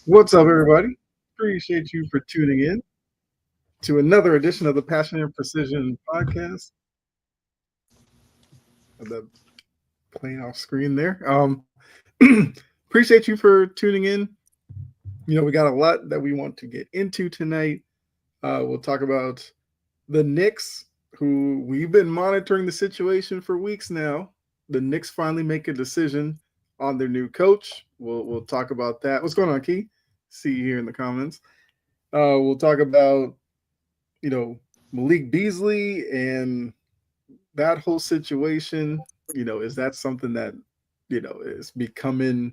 What's up, everybody? Appreciate you for tuning in to another edition of the Passion and Precision podcast. The playing off screen there. Appreciate you for tuning in. We got a lot that we want to get into tonight. We'll talk about the Knicks, who we've been monitoring the situation for weeks now. The Knicks finally make a decision on their new coach. We'll talk about that. What's going on, Key? See you here in the comments. We'll talk about you know Malik Beasley and that whole situation. Is that something that is becoming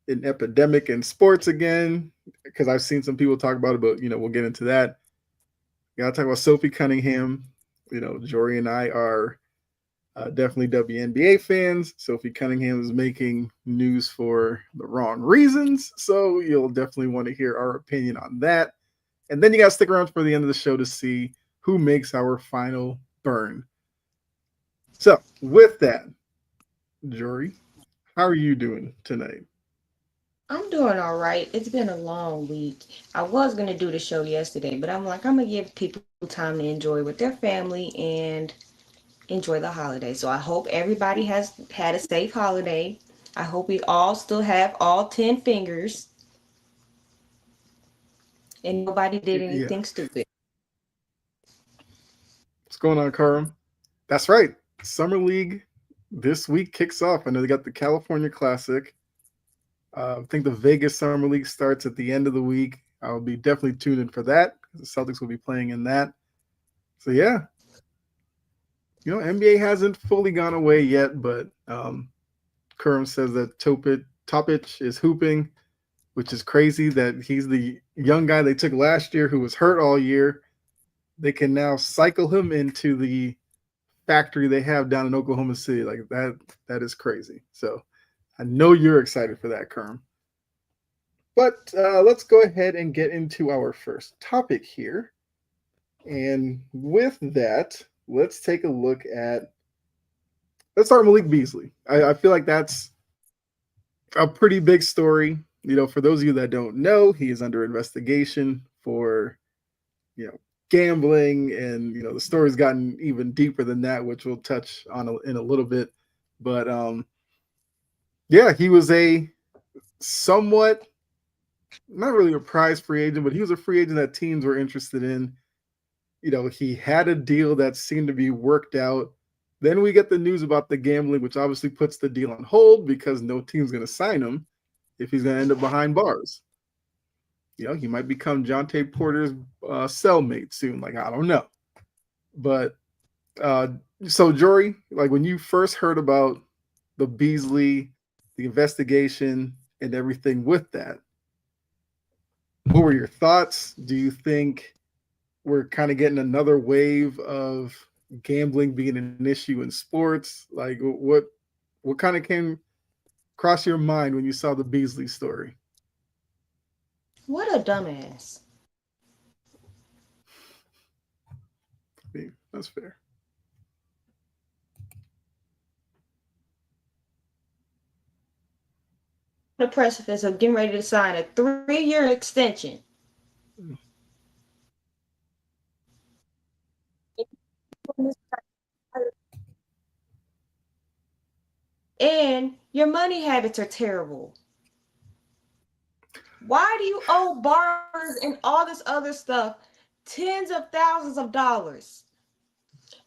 an epidemic in sports again? Because I've seen some people talk about it, but we'll get into that. Got to talk about Sophie Cunningham. Jory and I are definitely WNBA fans. Sophie Cunningham is making news for the wrong reasons, so you'll definitely want to hear our opinion on that. And then you got to stick around for the end of the show to see who makes our final burn. So, with that, Jory, how are you doing tonight? I'm doing all right. It's been a long week. I was going to do the show yesterday, but I'm like, I'm going to give people time to enjoy with their family and enjoy the holiday. So I hope everybody has had a safe holiday. I hope we all still have all 10 fingers and nobody did Yeah. anything stupid. What's going on, Karam? That's right. Summer League this week kicks off. I know they got the California Classic. I think the Vegas Summer League starts at the end of the week. I'll be definitely tuned in for that because the Celtics will be playing in that. So, yeah, NBA hasn't fully gone away yet, but Karam says that Topic is hooping, which is crazy that he's the young guy they took last year who was hurt all year. They can now cycle him into the factory they have down in Oklahoma City. Like that is crazy. So I know you're excited for that, Kerm. But let's go ahead and get into our first topic here. And with that, let's take a look at. Let's start Malik Beasley. I feel like that's a pretty big story. For those of you that don't know, he is under investigation for gambling, and the story's gotten even deeper than that, which we'll touch on in a little bit. But yeah, he was a somewhat not really a prize free agent, but he was a free agent that teams were interested in. He had a deal that seemed to be worked out. Then we get the news about the gambling, which obviously puts the deal on hold because no team's going to sign him if he's going to end up behind bars. He might become Jonte Porter's cellmate soon. Like, I don't know. But uh, so, Jory, like when you first heard about the Beasley, the investigation, and everything with that, what were your thoughts? Do you think we're kind of getting another wave of gambling being an issue in sports? Like, what kind of came across your mind when you saw the Beasley story? What a dumbass. I mean, that's fair. The precipice of getting ready to sign a 3-year extension. And your money habits are terrible. Why do you owe bars and all this other stuff tens of thousands of dollars?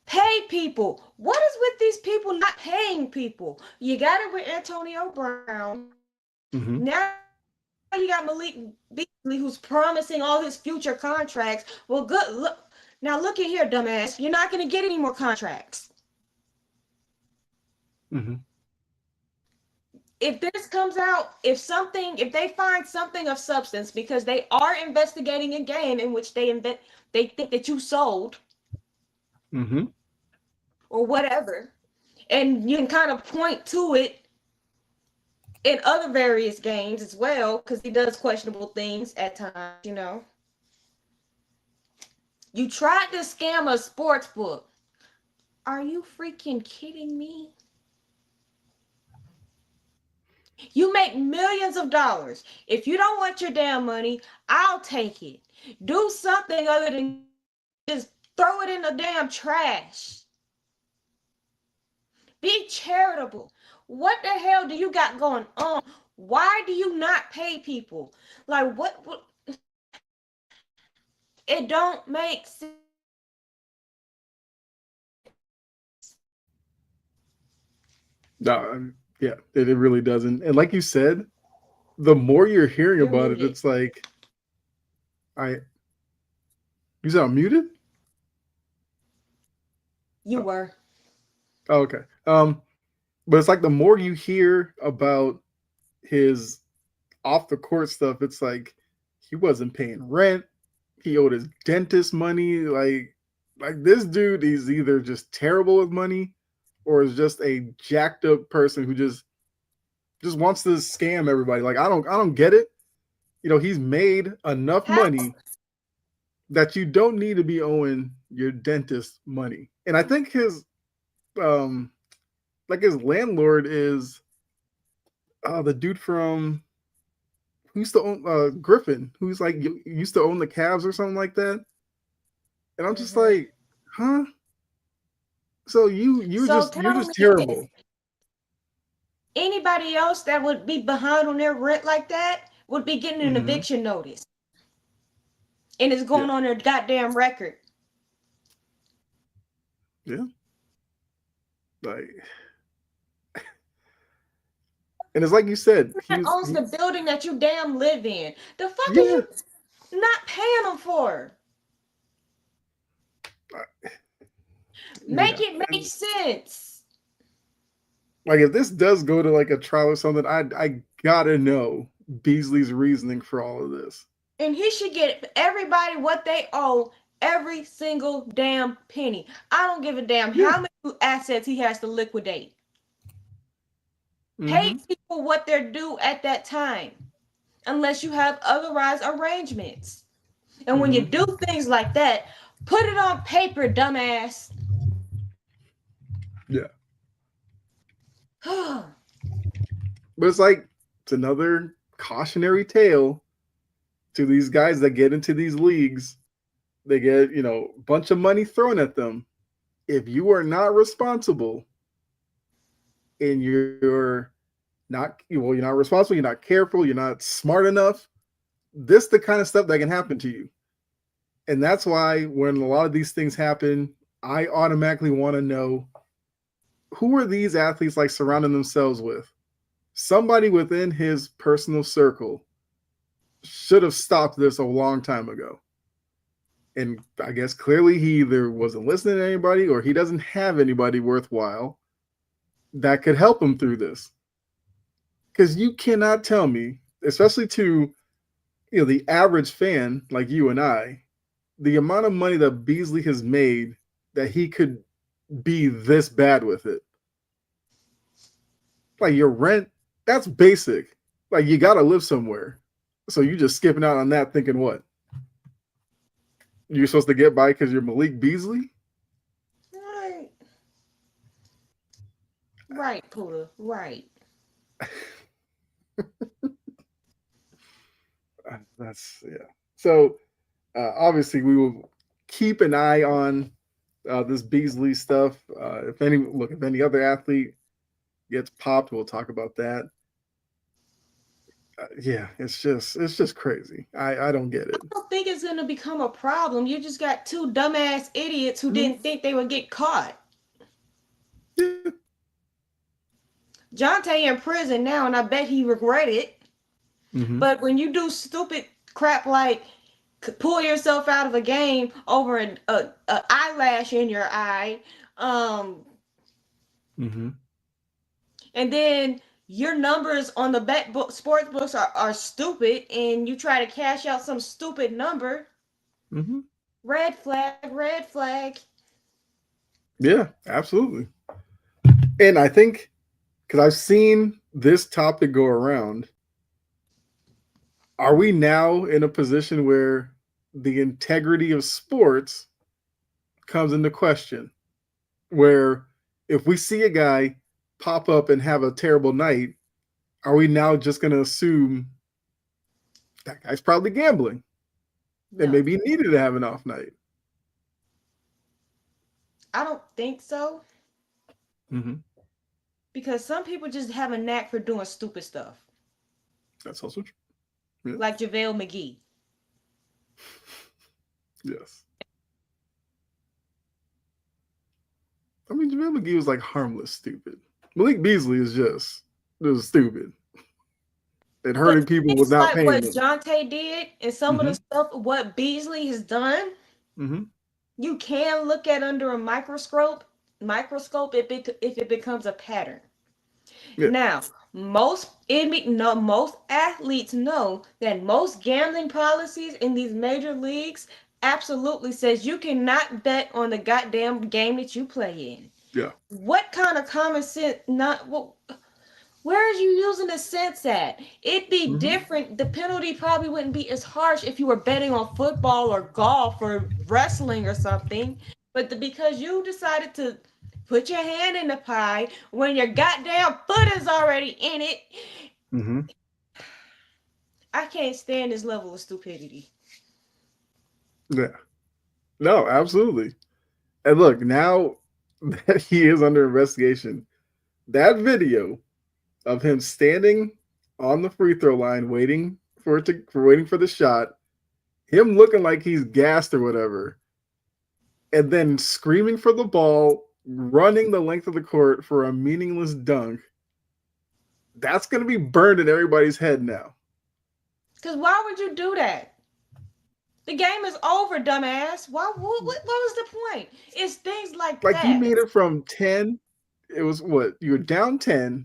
Pay people. What is with these people not paying people? You got it with Antonio Brown. Now Mm-hmm. you got Malik Beasley, who's promising all his future contracts. Well, good look. Now look at here, dumbass. You're not going to get any more contracts. Mm-hmm. If this comes out, if they find something of substance, because they are investigating a game in which they think that you sold Mm-hmm. or whatever, and you can kind of point to it in other various games as well, because he does questionable things at times. You tried to scam a sports book. Are you freaking kidding me? You make millions of dollars. If you don't want your damn money, I'll take it. Do something other than just throw it in the damn trash. Be charitable. What the hell do you got going on? Why do you not pay people? Like what it don't make sense. No, yeah, it really doesn't. And like you said, the more you're hearing You're about it, muted. it's like, I you said I'm muted? You were. Oh, okay. But it's like the more you hear about his off the court stuff, it's like he wasn't paying rent. He owed his dentist money. Like this dude is either just terrible with money or is just a jacked up person who just wants to scam everybody. Like I don't get it. You know, he's made enough How money that you don't need to be owing your dentist money. And I think his um like his landlord is the dude from who used to own Griffin, who's like used to own the Cavs or something like that. And I'm just Mhm. like, huh? So you're So just you're tell just me this. terrible. Anybody else that would be behind on their rent like that would be getting an Hmm. eviction notice. And it's Yeah, going on their goddamn record. yeah. Like, and it's like you said, That owns the he's building that you damn live in. The fuck are yeah. you not paying them for? Make Yeah. it make And sense. like if this does go to like a trial or something, I gotta know Beasley's reasoning for all of this. And he should get everybody what they owe every single damn penny. I don't give a damn Yeah. how many assets he has to liquidate. Pay Hmm. people what they're due at that time, unless you have otherwise arrangements. And when you Hmm. do things like that, put it on paper, dumbass. Yeah. But it's like it's another cautionary tale to these guys that get into these leagues. They get, a bunch of money thrown at them. If you are not responsible and you're not responsible, you're not careful, you're not smart enough, this the kind of stuff that can happen to you. And that's why when a lot of these things happen, I automatically want to know who are these athletes like surrounding themselves with? Somebody within his personal circle should have stopped this a long time ago. And I guess clearly he either wasn't listening to anybody or he doesn't have anybody worthwhile that could help him through this. Because you cannot tell me, especially to the average fan like you and I, the amount of money that Beasley has made that he could be this bad with it. Like your rent, that's basic. Like you gotta live somewhere. So you just skipping out on that thinking what? You're supposed to get by because you're Malik Beasley? Right, right, Puda, right. That's yeah. So obviously we will keep an eye on this Beasley stuff. If any other athlete gets popped, we'll talk about that. Yeah, it's just crazy. I don't get it. I don't think it's gonna become a problem. You just got two dumbass idiots who Mhm. didn't think they would get caught. Yeah. Jonte in prison now, and I bet he regret it. Hmm. But when you do stupid crap like pull yourself out of a game over a eyelash in your eye, um, Hmm. and then your numbers on the bet book sports books are stupid, and you try to cash out some stupid number, Hmm. red flag, red flag. Yeah, absolutely. And I think because I've seen this topic go around, are we now in a position where the integrity of sports comes into question? Where if we see a guy pop up and have a terrible night, are we now just going to assume that guy's probably gambling and No, maybe he needed to have an off night? I don't think so. Mm-hmm. Because some people just have a knack for doing stupid stuff. That's also true. Yeah. Like JaVale McGee. Yes. I mean, JaVale McGee was like harmless stupid. Malik Beasley is just stupid and But hurting people it's without like what paying them. Jonte did and some of the stuff what Beasley has done. Mm-hmm. You can look at under a microscope if it becomes a pattern. Yeah. Now, most athletes know that most gambling policies in these major leagues absolutely says you cannot bet on the goddamn game that you play in. Yeah. What kind of common sense? Where are you using the sense at? It'd be different. The penalty probably wouldn't be as harsh if you were betting on football or golf or wrestling or something. But because you decided to put your hand in the pie when your goddamn foot is already in it, Mm-hmm. I can't stand this level of stupidity. Yeah. No, absolutely. And look, now that he is under investigation, that video of him standing on the free throw line waiting for the shot, him looking like he's gassed or whatever, and then screaming for the ball, running the length of the court for a meaningless dunk. That's going to be burned in everybody's head now. Because why would you do that? The game is over, dumbass. What was the point? It's things like that. Like you made it from 10. It was what? You were down 10.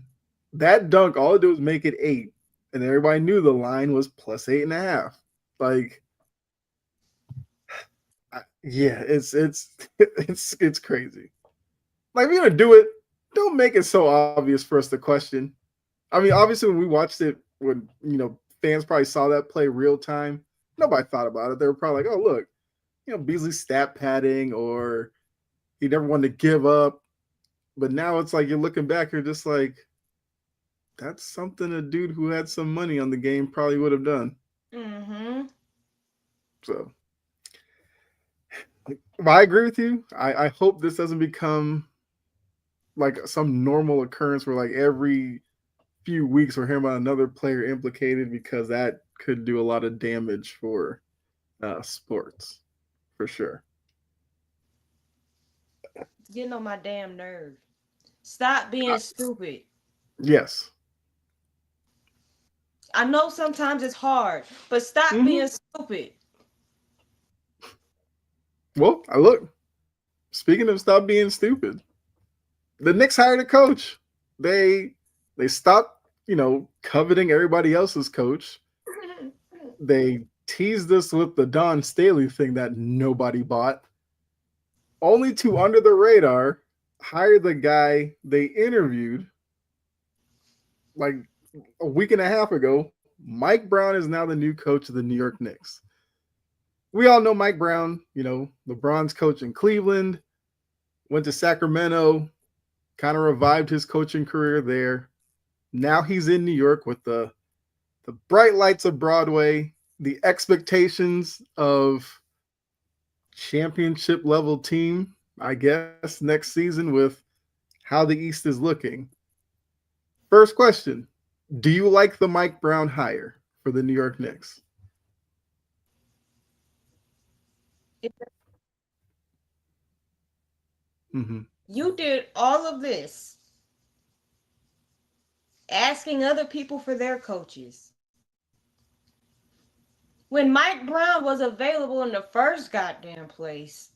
That dunk, all it did was make it 8. And everybody knew the line was plus 8.5. Like, yeah, it's crazy. Like, if you're gonna do it, don't make it so obvious for us to question. I mean, obviously, when we watched it, when fans probably saw that play real time, nobody thought about it. They were probably like, "Oh, look, Beasley stat padding, or he never wanted to give up." But now it's like you're looking back, you're just like, that's something a dude who had some money on the game probably would have done. Mm-hmm. So, but I agree with you. I hope this doesn't become like some normal occurrence where like every few weeks we're hearing about another player implicated, because that could do a lot of damage for sports, for sure. Getting on my damn nerve. Stop being stupid. Yes. I know sometimes it's hard, but stop being stupid. Well, look. Speaking of stop being stupid, the Knicks hired a coach. They stopped, coveting everybody else's coach. They teased us with the Don Staley thing that nobody bought, only to, under the radar, hire the guy they interviewed like a week and a half ago. Mike Brown is now the new coach of the New York Knicks. We all know Mike Brown, LeBron's coach in Cleveland, went to Sacramento, kind of revived his coaching career there. Now he's in New York with the bright lights of Broadway, the expectations of championship level team, I guess, next season with how the East is looking. First question, do you like the Mike Brown hire for the New York Knicks? You did all of this asking other people for their coaches. When Mike Brown was available in the first goddamn place,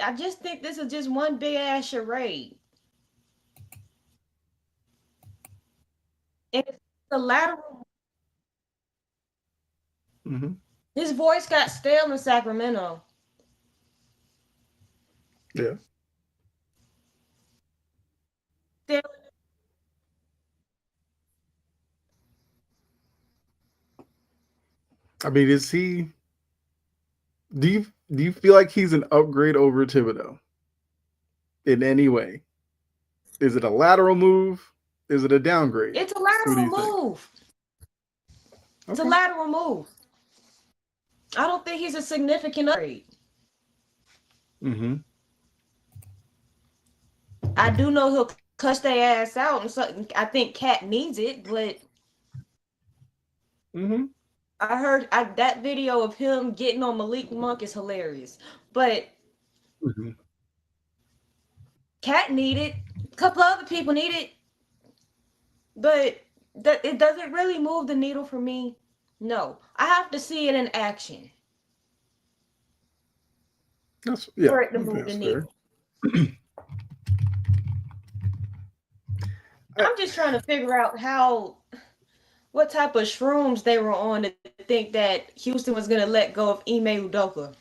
I just think this is just one big ass charade. And it's the lateral. His voice got stale in Sacramento. Yeah. I mean, is he? Do you feel like he's an upgrade over Thibodeau in any way? Is it a lateral move? Is it a downgrade? It's a What do lateral you think? move. It's a Okay. lateral move. I don't think he's a significant upgrade. Mm-hmm. I do know he'll cuss their ass out, and so I think Cat needs it. But Mm-hmm. I heard that video of him getting on Malik Monk is hilarious. But Mm-hmm. Cat need it. A couple other people need it. But it doesn't really move the needle for me. No, I have to see it in action Yeah. for it to I think move the that's fair. needle. I'm just trying to figure out what type of shrooms they were on to think that Houston was going to let go of Ime Udoka.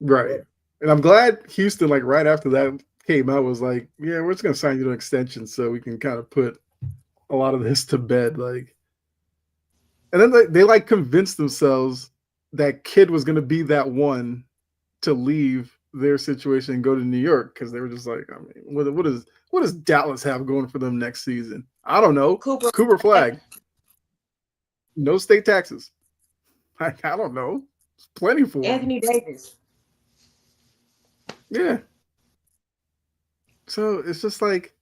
Right. And I'm glad Houston, like right after that came out, was like, yeah, we're just gonna sign you to an extension so we can kind of put a lot of this to bed. Like, and then they like convinced themselves that Kid was gonna be that one to leave their situation and go to New York because they were just like, I mean, what does Dallas have going for them next season? I don't know. Cooper Flag, no state taxes. I don't know. It's plenty for him. Anthony Davis. Yeah. So it's just like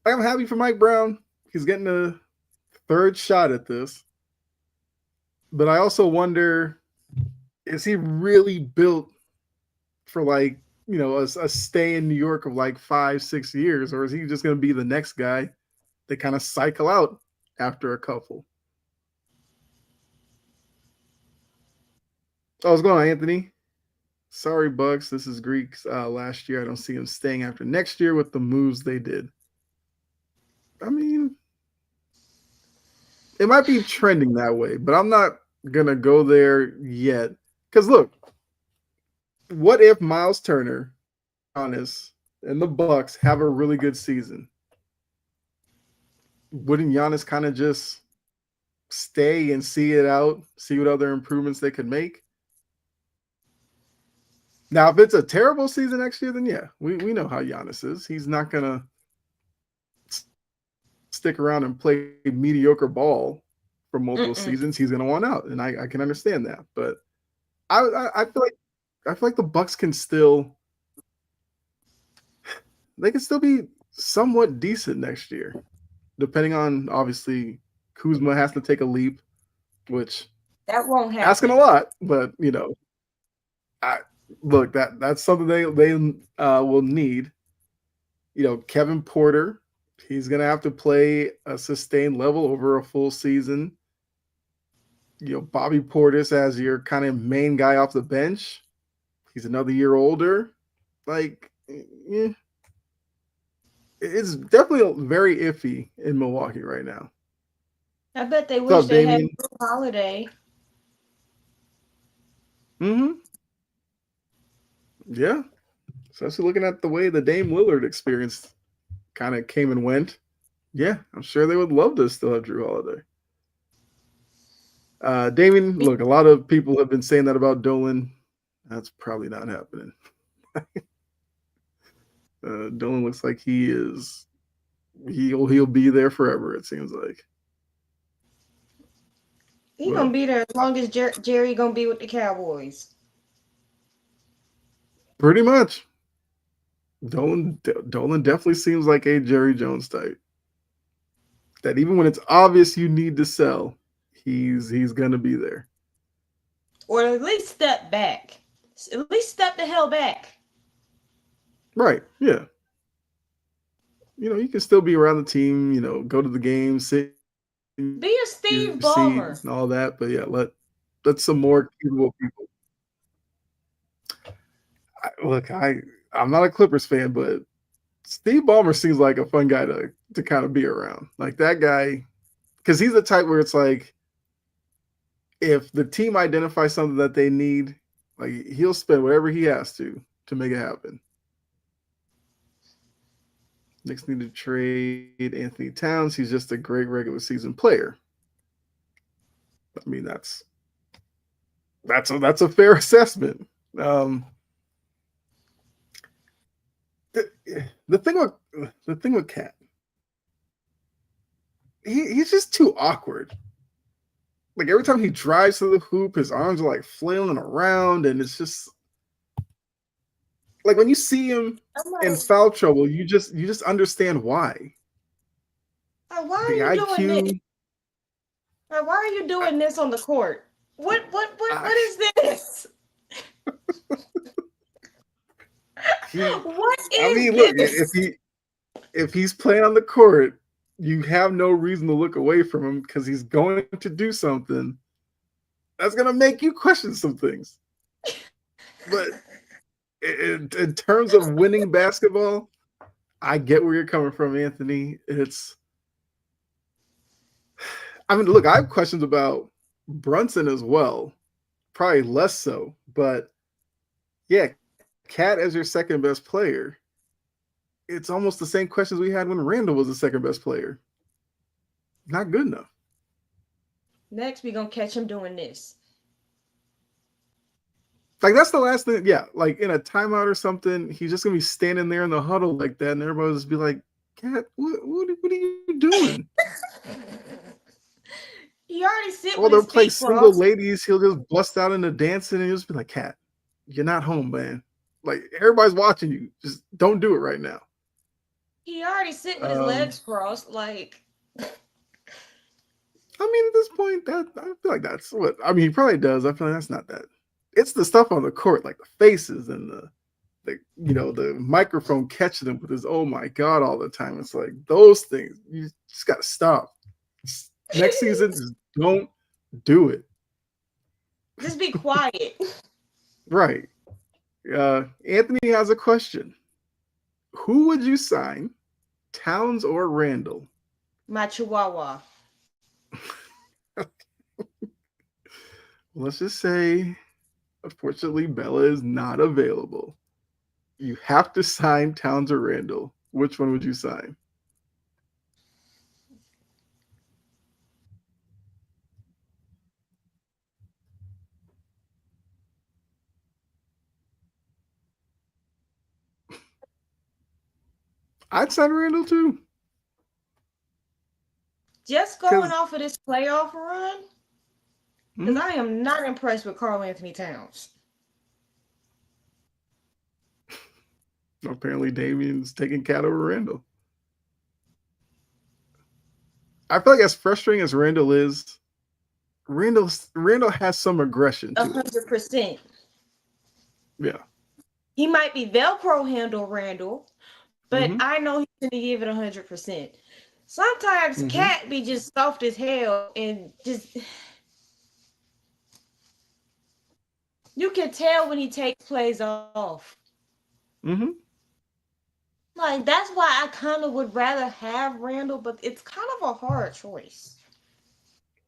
I'm happy for Mike Brown. He's getting a third shot at this. But I also wonder, is he really built for like, a stay in New York of like 5-6 years, or is he just going to be the next guy that kind of cycle out after a couple? Oh, what's going on, Anthony? Sorry, Bucks. This is Greeks. Last year, I don't see him staying after next year with the moves they did. I mean, it might be trending that way, but I'm not gonna go there yet. Because look, what if Miles Turner, Giannis, and the Bucks have a really good season? Wouldn't Giannis kind of just stay and see it out, see what other improvements they could make? Now, if it's a terrible season next year, then yeah, we know how Giannis is. He's not gonna stick around and play mediocre ball for multiple seasons. He's gonna want out, and I can understand that. But I feel like the Bucks can still be somewhat decent next year, depending on obviously Kuzma has to take a leap, which that won't happen. Asking a lot, but look, that's something they will need. Kevin Porter, he's gonna have to play a sustained level over a full season. Bobby Portis as your kind of main guy off the bench. He's another year older. Like, yeah, it's definitely very iffy in Milwaukee right now. I bet they wish they had Jrue Holiday. Mm-hmm. Yeah. Especially looking at the way the Dame Lillard experience kind of came and went. Yeah, I'm sure they would love to still have Jrue Holiday. Damien, look, a lot of people have been saying that about Dolan. That's probably not happening. Dolan looks like he'll be there forever, it seems like. He's gonna be there as long as Jerry gonna be with the Cowboys. Pretty much. Dolan definitely seems like a Jerry Jones type. That even when it's obvious you need to sell, he's gonna be there. Or at least step back. At least step the hell back. Right. Yeah. You can still be around the team, go to the game, sit, be a Steve Ballmer and all that. But yeah, let some more capable people. I'm not a Clippers fan, but Steve Ballmer seems like a fun guy to kind of be around. Like that guy, because he's the type where it's like, if the team identifies something that they need, like he'll spend whatever he has to make it happen. Knicks need to trade Anthony Towns. He's just a great regular season player. I mean, that's a fair assessment. the thing with Cat, he's just too awkward. Like every time he drives to the hoop, his arms are like flailing around, and it's just like when you see him I'm in like, foul trouble, you just understand why. why are The you doing this? IQ, Like, why are you doing this on the court? I, What is this? he, What I is mean, look, this? if he's playing on the court, you have no reason to look away from him because he's going to do something that's going to make you question some things. But in terms of winning basketball, I get where you're coming from, Anthony. I mean, look, I have questions about Brunson as well, probably less so, but yeah, Cat as your second best player, it's almost the same questions we had when Randall was the second best player. Not good enough. Next, we gonna catch him doing this. Like that's the last thing. Yeah, like in a timeout or something, he's just gonna be standing there in the huddle like that, and everybody's just be like, "Cat, what are you doing?" He already sit Or with they'll his play feet single crossed. ladies. He'll just bust out into dancing, and he'll just be like, "Cat, you're not home, man. Like everybody's watching you. Just don't do it right now." He already sit with his Um, legs crossed. Like, I mean, at this point, that I feel like that's what I mean. He probably does. I feel like that's not that. It's the stuff on the court, like the faces and the microphone catching them with his "oh my god" all the time. It's like those things. You just gotta stop. Next season, just don't do it. just be quiet. Right. Anthony has a question. Who would you sign, Towns or Randall? My chihuahua. Let's just say, unfortunately, Bella is not available. You have to sign Towns or Randall. Which one would you sign? I'd sign Randall too. Just going Because off of this playoff run, because mm, I am not impressed with Karl Anthony Towns. apparently Damien's taking Cat over Randall. I feel like as frustrating as Randall is, Randall has some aggression A to him. 100%. Yeah. He might be Velcro handle Randall, but Mm-hmm. I know he's gonna give it 100%. Sometimes Mm-hmm. Cat be just soft as hell and just you can tell when he takes plays off. Mm-hmm. Like that's why I kind of would rather have Randall, but it's kind of a hard choice.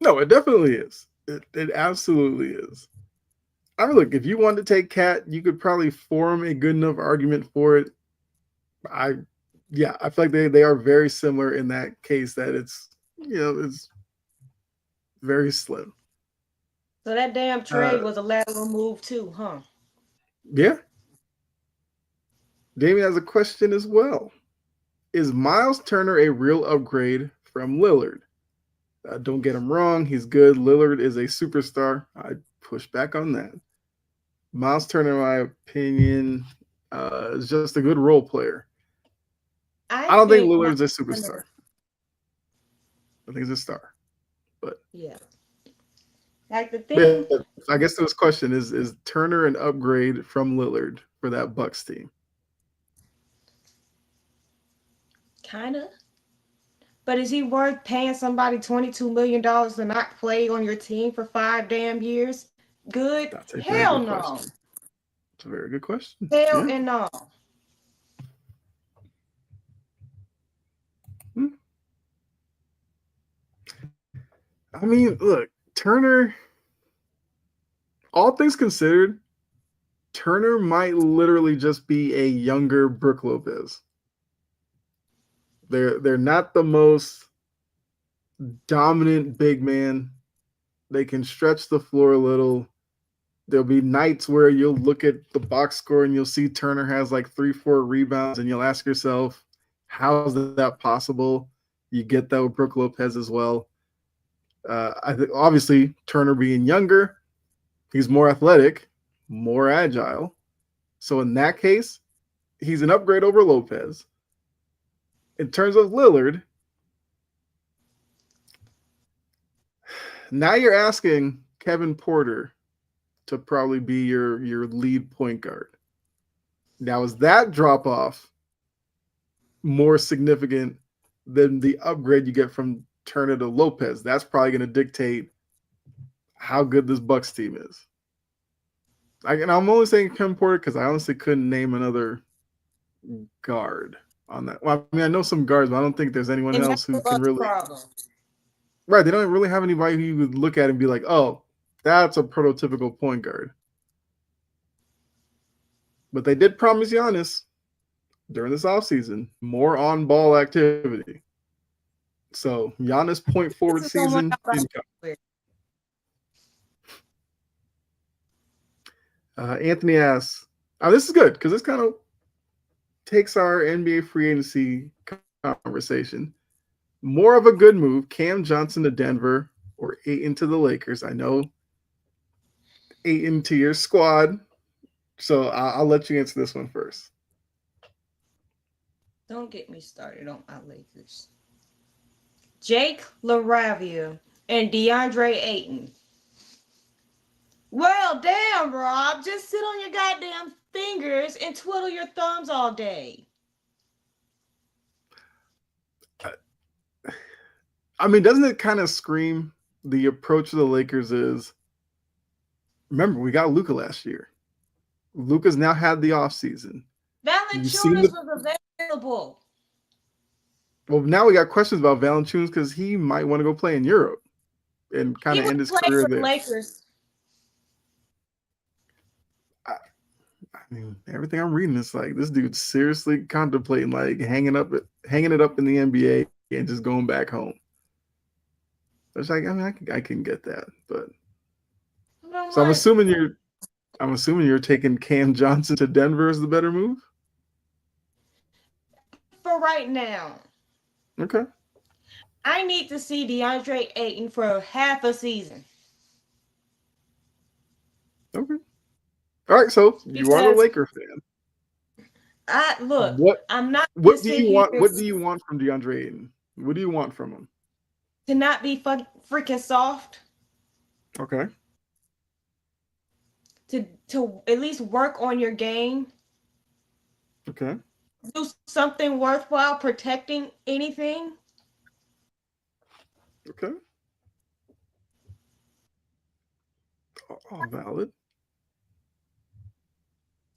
No, it definitely is. It absolutely is. I mean, look, if you wanted to take Cat, you could probably form a good enough argument for it. I, yeah, I feel like they are very similar in that case. That it's very slim. So that damn trade Uh, was a lateral move too, huh? yeah, Damien has a question as well. Is Miles Turner a real upgrade from Lillard? Don't get him wrong, he's good. Lillard is a superstar. I push back on that. Miles Turner, in my opinion, is just a good role player. I I don't think think Lillard's a my superstar. I think he's a star. But yeah. Like the yeah, thing, I guess this question is Turner an upgrade from Lillard for that Bucks team? kind of. But is he worth paying somebody $22 million to not play on your team for 5 damn years? Good? That's a very Hell good no. question. It's a very good question. Hell Yeah. and no. Hmm. I mean, look, Turner, all things considered, Turner might literally just be a younger Brook Lopez. They're not the most dominant big man. They can stretch the floor a little. There'll be nights where you'll look at the box score and you'll see Turner has like 3, 4 rebounds, and you'll ask yourself, how's that possible? You get that with Brook Lopez as well. I think obviously Turner being younger, he's more athletic, more agile. So in that case, he's an upgrade over Lopez. In terms of Lillard, now you're asking Kevin Porter to probably be your lead point guard. Now, is that drop off more significant than the upgrade you get from Turner to Lopez? That's probably going to dictate how good this Bucks team is. And I'm only saying Kevin Porter because I honestly couldn't name another guard on that. Well, I mean, I know some guards, but I don't think there's anyone And else that's the who can Bucks' really. problem. Right, they don't really have anybody who you would look at and be like, oh, that's a prototypical point guard. But they did promise Giannis during this offseason more on-ball activity. So Giannis point forward season income. Anthony asks, this is good because this kind of takes our NBA free agency conversation. More of a good move, Cam Johnson to Denver or Ayton to the Lakers. I know Ayton to your squad, so I'll let you answer this one first. Don't get me started on my Lakers. Jake LaRavia and DeAndre Ayton. Well, damn, Rob. Just sit on your goddamn fingers and twiddle your thumbs all day. I mean, doesn't it kind of scream the approach of the Lakers is, remember, we got Luka last year. Luka's now had the offseason. Valanciunas was available. Well, now we got questions about Valanciunas because he might want to go play in Europe and kind of end his career there. Lakers. I mean, everything I'm reading is like this dude's seriously contemplating like hanging it up in the NBA and just going back home. It's like, I mean, I can get that, but so I'm assuming you're taking Cam Johnson to Denver as the better move for right now. Okay. I need to see DeAndre Ayton for half a season. Okay. All right, so you are the Laker fan. I'm not. What do you want? What do you want from DeAndre Ayton? What do you want from him? To not be freaking soft. Okay. To at least work on your game. Okay. Do something worthwhile protecting anything. Okay. All valid.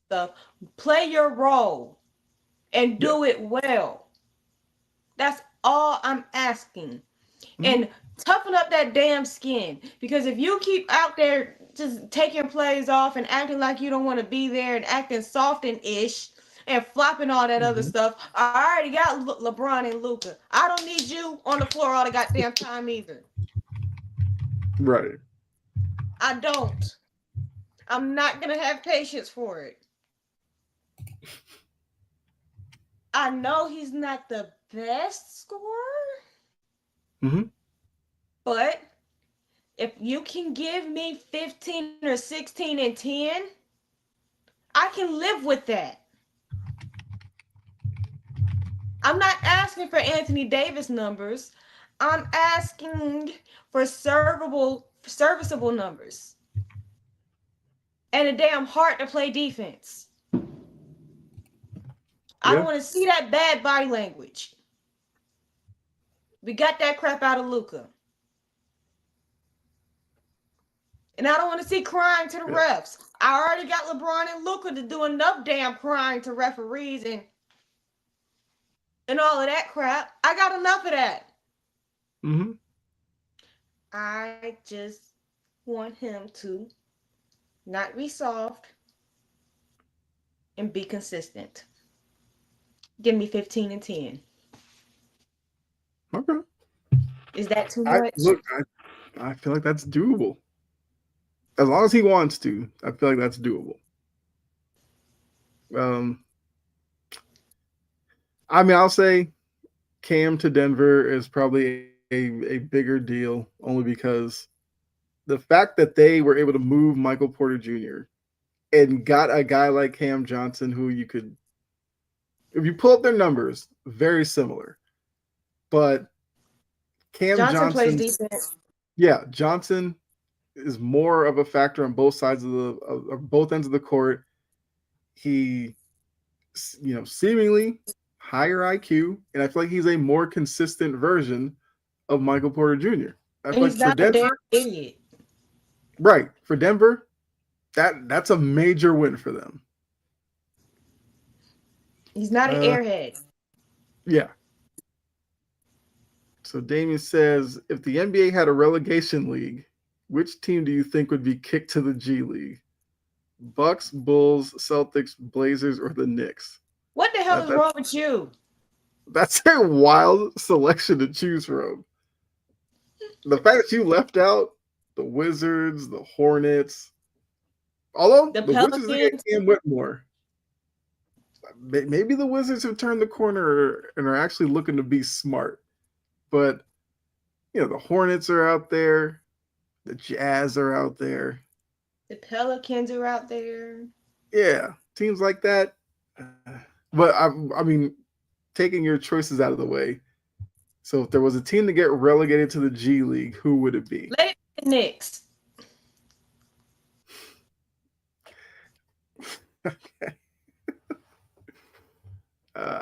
Stuff. Play your role and do it well. That's all I'm asking. Mm-hmm. And toughen up that damn skin. Because if you keep out there just taking plays off and acting like you don't want to be there and acting soft and ish and flopping all that other stuff, I already got LeBron and Luka. I don't need you on the floor all the goddamn time either. Right. I don't. I'm not going to have patience for it. I know he's not the best scorer. Mm-hmm. But if you can give me 15 or 16 and 10, I can live with that. I'm not asking for Anthony Davis numbers. I'm asking for serviceable numbers. And a damn heart to play defense. I don't want to see that bad body language. We got that crap out of Luka. And I don't want to see crying to the refs. I already got LeBron and Luka to do enough damn crying to referees and all of that crap. I got enough of that. Mm-hmm. I just want him to not be soft and be consistent. Give me 15 and 10. Okay. Is that too much? I feel like that's doable. As long as he wants to, I feel like that's doable. Um, I mean, I'll say Cam to Denver is probably a bigger deal only because the fact that they were able to move Michael Porter Jr. and got a guy like Cam Johnson who you could, if you pull up their numbers, very similar. But Cam Johnson plays Johnson, defense. yeah, Johnson is more of a factor on both sides of both ends of the court. He, seemingly higher IQ, and I feel like he's a more consistent version of Michael Porter Jr. I And feel he's like for not a damn Denver, idiot. right? For Denver, that's a major win for them. He's not an airhead. Yeah. So Damien says, if the NBA had a relegation league, which team do you think would be kicked to the G League? Bucks, Bulls, Celtics, Blazers, or the Knicks? What the hell is wrong with you? That's a wild selection to choose from. The fact that you left out the Wizards, the Hornets, although The Wizards Pelicans. get Cam Whitmore. Maybe the Wizards have turned the corner and are actually looking to be smart. But, the Hornets are out there. The Jazz are out there. The Pelicans are out there. Yeah, teams like that. But, I mean, taking your choices out of the way. So if there was a team to get relegated to the G League, who would it be? Let it be the Knicks. Okay.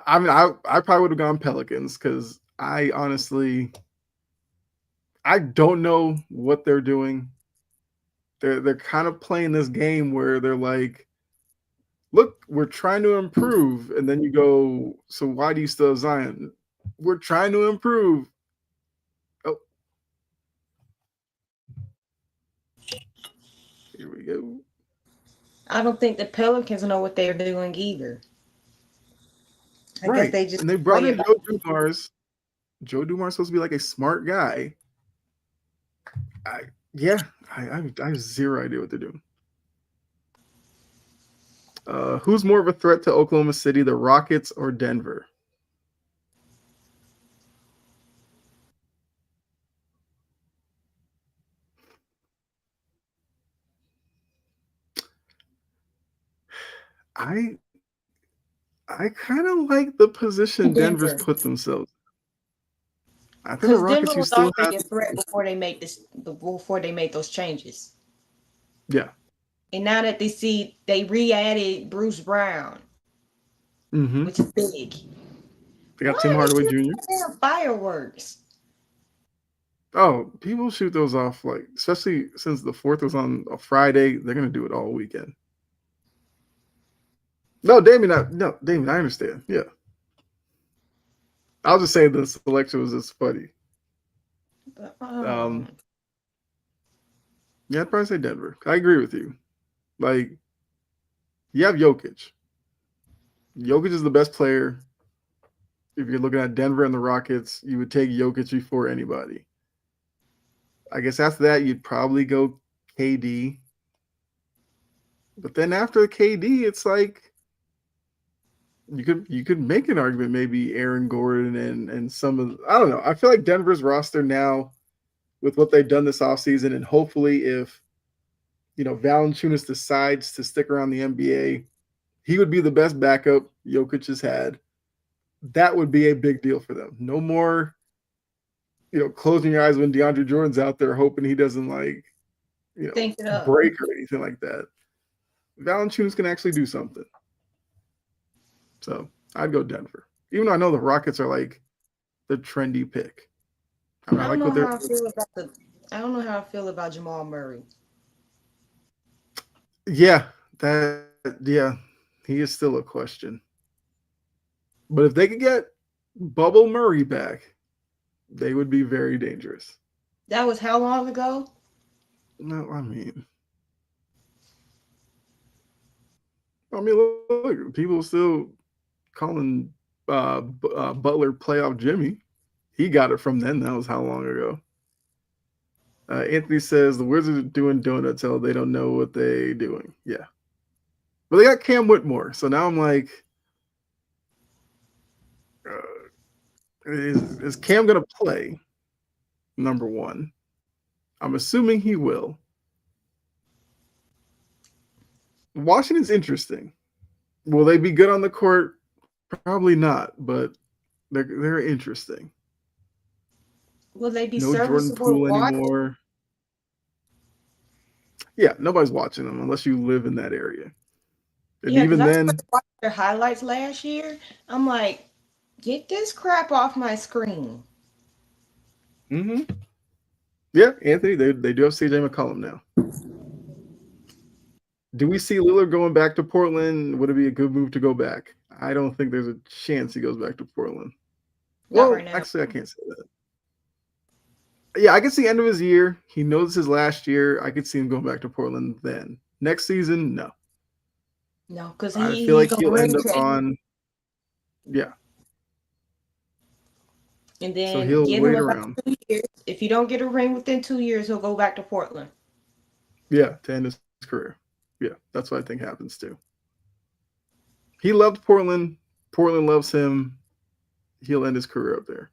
I mean, I probably would have gone Pelicans because I honestly, I don't know what they're doing. They're kind of playing this game where they're like, look, we're trying to improve, and then you go, so why do you still have Zion? We're trying to improve. Oh, here we go. I don't think the Pelicans know what they're doing either. I Right. guess they just and they brought in Joe Dumars. Joe Dumars is supposed to be like a smart guy. I have zero idea what they're doing. Who's more of a threat to Oklahoma City, the Rockets or Denver? I kind of like the position Denver's put themselves. I think the because Rockets Denver you was still have. already a threat before they made those changes. Yeah. And now that they re-added Bruce Brown, Mm-hmm. which is big. They got Tim Hardaway Jr. Damn fireworks. Oh, people shoot those off like, especially since the 4th was on a Friday. They're gonna do it all weekend. No, Damien, I understand. Yeah. I'll just say the selection was just funny. But, Yeah, I'd probably say Denver. I agree with you. Like, you have Jokic. Jokic is the best player. If you're looking at Denver and the Rockets, you would take Jokic before anybody. I guess after that, you'd probably go KD. But then after KD, it's like you could make an argument maybe Aaron Gordon and some of, I don't know. I feel like Denver's roster now with what they've done this offseason, and hopefully if Valanciunas decides to stick around the NBA, he would be the best backup Jokic has had. That would be a big deal for them. No more, closing your eyes when DeAndre Jordan's out there hoping he doesn't break or anything like that. Valanciunas can actually do something. So I'd go Denver. Even though I know the Rockets are like the trendy pick. I don't know how I feel about Jamal Murray. Yeah, he is still a question. But if they could get Bubble Murray back, they would be very dangerous. That was how long ago? No, I mean, look, people still calling Butler playoff Jimmy. He got it from then. That was how long ago? Anthony says the Wizards are doing donuts, so they don't know what they're doing. Yeah. But they got Cam Whitmore. So now I'm like, is Cam going to play? Number one. I'm assuming he will. Washington's interesting. Will they be good on the court? Probably not, but they're interesting. Will they be No Jordan serviceable Poole watch? anymore. Yeah, nobody's watching them unless you live in that area. And Yeah, because even I then, started watching their highlights last year. I'm like, get this crap off my screen. yeah, Anthony, they do have CJ McCollum now. Do we see Lillard going back to Portland? Would it be a good move to go back? I don't think there's a chance he goes back to Portland. Not Well, right now. actually, I can't say that. Yeah, I could see end of his year. He knows his last year. I could see him going back to Portland then. Next season, no. No, because I feel he's like gonna he'll ring end up check. on, yeah. And So then he'll give him wait about around. 2 years. If you don't get a ring within 2 years, he'll go back to Portland. Yeah, to end his career. Yeah, that's what I think happens too. He loved Portland. Portland loves him. He'll end his career up there.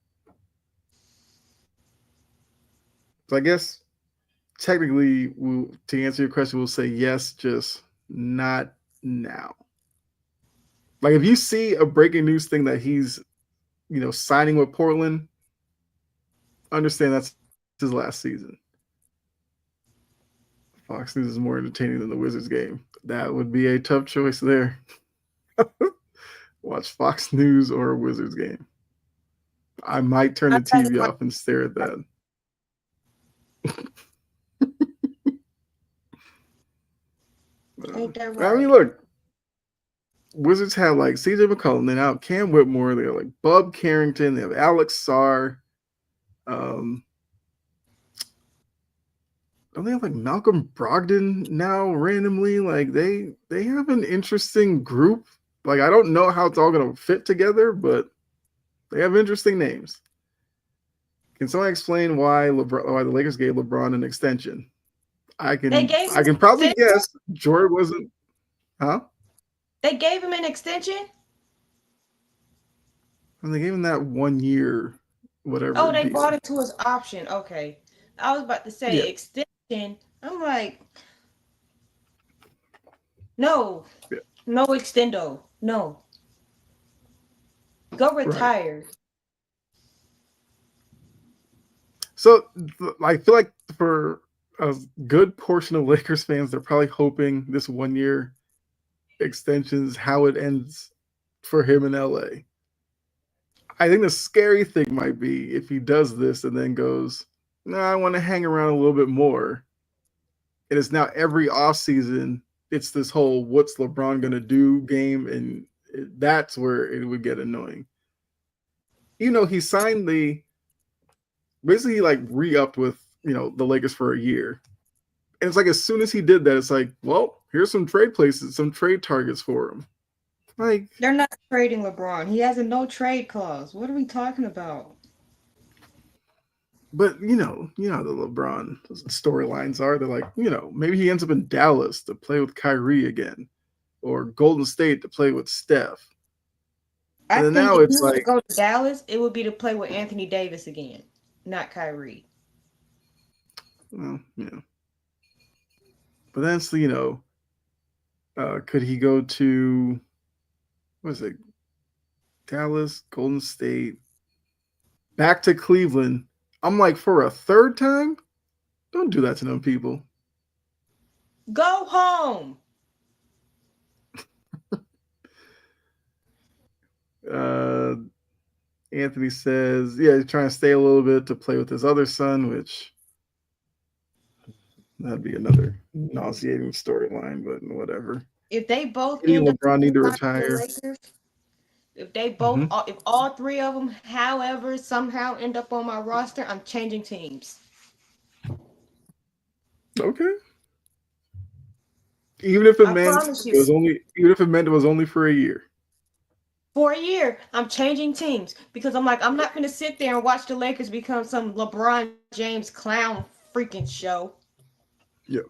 So I guess technically, to answer your question, we'll say yes, just not now. Like if you see a breaking news thing that he's, signing with Portland, understand that's his last season. Fox News is more entertaining than the Wizards game. That would be a tough choice there. Watch Fox News or a Wizards game. I might turn the TV off and stare at that. Ain't that right? I mean, look, Wizards have like CJ McCollum, then out Cam Whitmore, they have like Bub Carrington, they have Alex Sarr. Don't they have like Malcolm Brogdon now randomly? Like they have an interesting group. Like I don't know how it's all gonna fit together, but they have interesting names. Can someone explain why the Lakers gave LeBron an extension? I can probably guess. Jordan wasn't, huh? They gave him an extension? And they gave him that 1 year, whatever. Oh, they deal. bought it to his option. Okay. I was about to say extension. I'm like, no. Yeah. No extendo. No. Go retire. Right. So I feel like for a good portion of Lakers fans, they're probably hoping this 1 year extension is how it ends for him in LA. I think the scary thing might be if he does this and then goes, no, I want to hang around a little bit more. And it's now every offseason, it's this whole what's LeBron going to do game. And that's where it would get annoying. He signed basically like re-upped with, the Lakers for a year. And it's like as soon as he did that, it's like, well, here's some trade places, some trade targets for him. Like they're not trading LeBron. He has a no trade clause. What are we talking about? But the LeBron storylines are. They're like, maybe he ends up in Dallas to play with Kyrie again, or Golden State to play with Steph. I think now if it's like go to Dallas, it would be to play with Anthony Davis again, not Kyrie. Well, yeah. But then, could he go to what is it? Dallas, Golden State, back to Cleveland. I'm like, for a third time? Don't do that to them people. Go home. Anthony says, yeah, he's trying to stay a little bit to play with his other son, which that'd be another nauseating storyline, but whatever. If they both LeBron need to retire. If they both, if all three of them, however, somehow end up on my roster, I'm changing teams. Okay. Even if it meant it was only for a year. For a year, I'm changing teams because I'm like, I'm not going to sit there and watch the Lakers become some LeBron James clown freaking show. Yeah.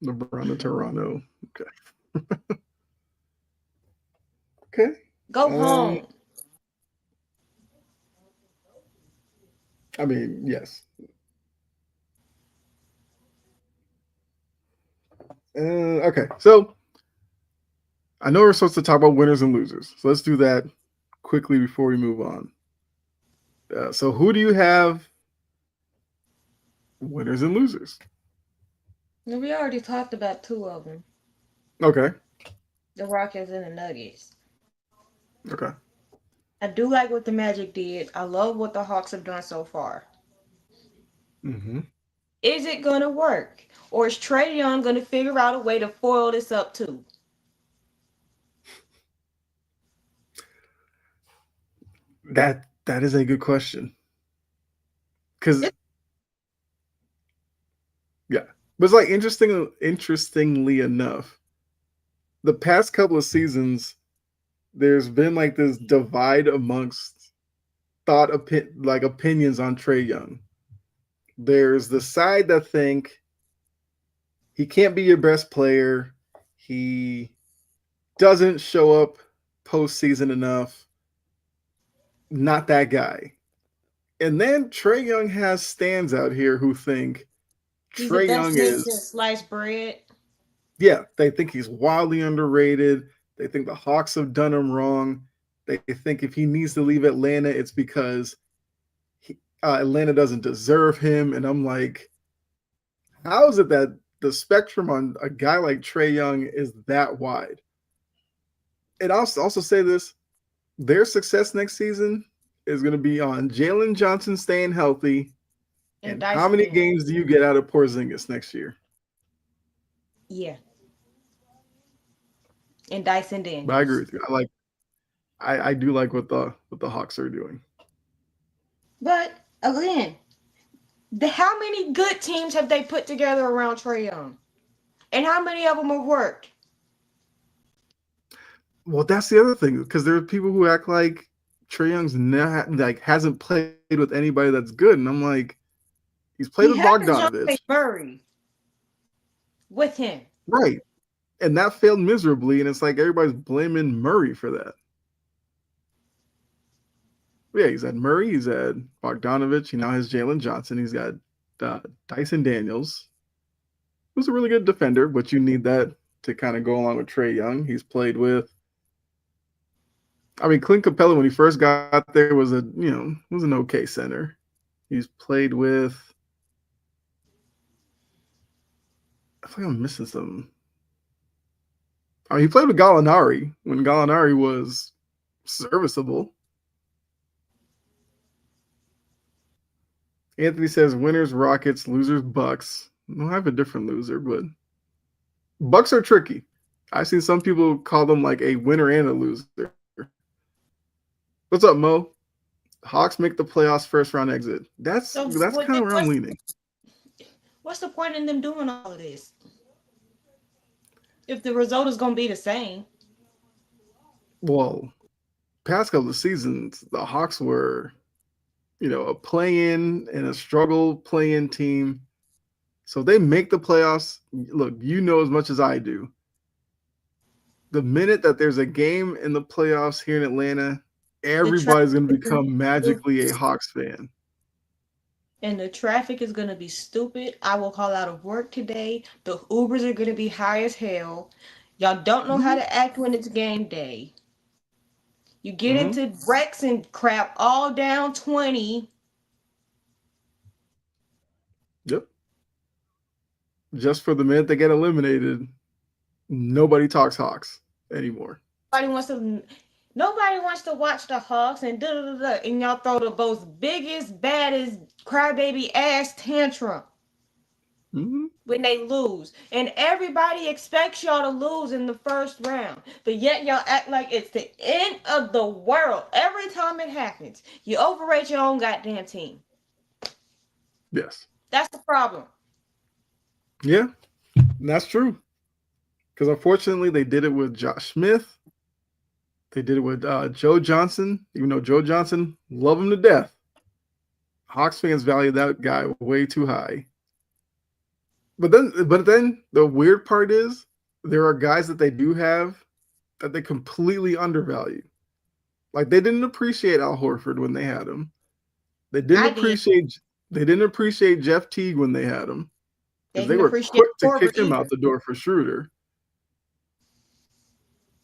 LeBron to Toronto. Okay. Okay. Go home. I mean, yes. Okay. So I know we're supposed to talk about winners and losers. So let's do that quickly before we move on. So who do you have winners and losers? We already talked about two of them. Okay. The Rockets and the Nuggets. Okay. I do like what the Magic did. I love what the Hawks have done so far. Mm-hmm. Is it going to work? Or is Trae Young going to figure out a way to foil this up too? That is a good question. Because yeah, but it's like interestingly enough, the past couple of seasons, there's been like this divide amongst opinions on Trae Young. There's the side that think he can't be your best player. He doesn't show up postseason enough. Not that guy. And then Trae Young has stands out here who think He's Trae the best Young thing since is, sliced bread. yeah, they think he's wildly underrated. They think the Hawks have done him wrong. They think if he needs to leave Atlanta, it's because Atlanta doesn't deserve him. And I'm like, how is it that the spectrum on a guy like Trae Young is that wide? And I'll also say this, their success next season is going to be on Jalen Johnson staying healthy. And how many games do you get out of Porzingis next year? Yeah. And Dyson Daniels. But I agree with you. I do like what the Hawks are doing. But again, how many good teams have they put together around Trae Young? And how many of them have worked? Well, that's the other thing, because there are people who act like Trae Young's hasn't played with anybody that's good, and I'm like, he's played with Bogdanovich, Murray with him, right? And that failed miserably, and it's like everybody's blaming Murray for that. Yeah, he's had Murray, he's had Bogdanovich, he now has Jalen Johnson, he's got Dyson Daniels, who's a really good defender, but you need that to kind of go along with Trae Young. He's played with, I mean, Clint Capella when he first got there was was an okay center. He's played with, I think I'm missing some. I mean, he played with Gallinari when Gallinari was serviceable. Anthony says winners Rockets, losers Bucks. I have a different loser, but Bucks are tricky. I've seen some people call them like a winner and a loser. What's up, Mo? Hawks make the playoffs first round exit. That's kind of where I'm leaning. What's the point in them doing all of this if the result is going to be the same? Well, past couple of seasons, the Hawks were, a play-in and a struggle play-in team. So they make the playoffs. Look, you know as much as I do. The minute that there's a game in the playoffs here in Atlanta, everybody's going to become magically a Hawks fan. And the traffic is going to be stupid. I will call out of work today. The Ubers are going to be high as hell. Y'all don't know how to act when it's game day. You get into wrecks and crap all down 20. Yep. Just for the minute they get eliminated, nobody talks Hawks anymore. Nobody wants to watch the Hawks and and y'all throw the most biggest, baddest crybaby ass tantrum when they lose. And everybody expects y'all to lose in the first round. But yet y'all act like it's the end of the world. Every time it happens, you overrate your own goddamn team. Yes. That's the problem. Yeah, that's true. Because unfortunately, they did it with Josh Smith. They did it with Joe Johnson, even though Joe Johnson, love him to death. Hawks fans value that guy way too high. But then the weird part is there are guys that they do have that they completely undervalue. Like they didn't appreciate Al Horford when they had him. They didn't I did. appreciate they didn't appreciate Jeff Teague when they had him They because they didn't were appreciate quick to Korver kick him either. out the door for Schroeder.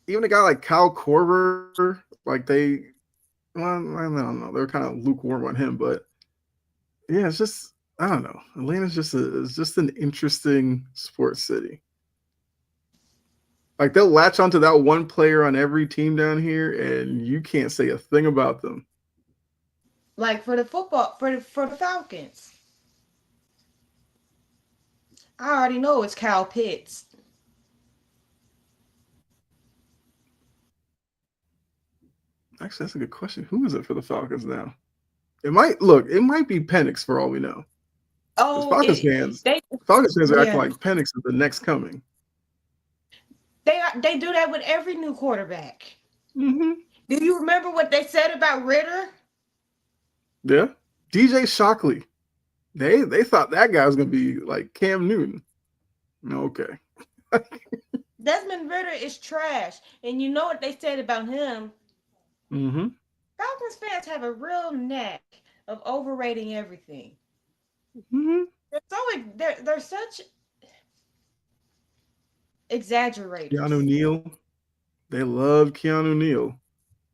Even a guy like Kyle Korver, like well, I don't know, they're kind of lukewarm on him, but yeah, it's just I don't know. Atlanta's just an interesting sports city. Like they'll latch onto that one player on every team down here, and you can't say a thing about them. Like for the football, for the Falcons, I already know it's Kyle Pitts. Actually, that's a good question. Who is it for the Falcons now? It might be Penix for all we know. Because Oh, Falcons fans are acting yeah, like Penix is the next coming. they do that with every new quarterback. Mm-hmm. Do you remember what they said about Ritter? Yeah. DJ Shockley. They thought that guy was gonna be like Cam Newton. Okay. Desmond Ritter is trash, and you know what they said about him? Mm-hmm. Falcons fans have a real knack of overrating everything. Mm-hmm. They're such Keanu exaggerators. Neal. They loved Keanu Neal,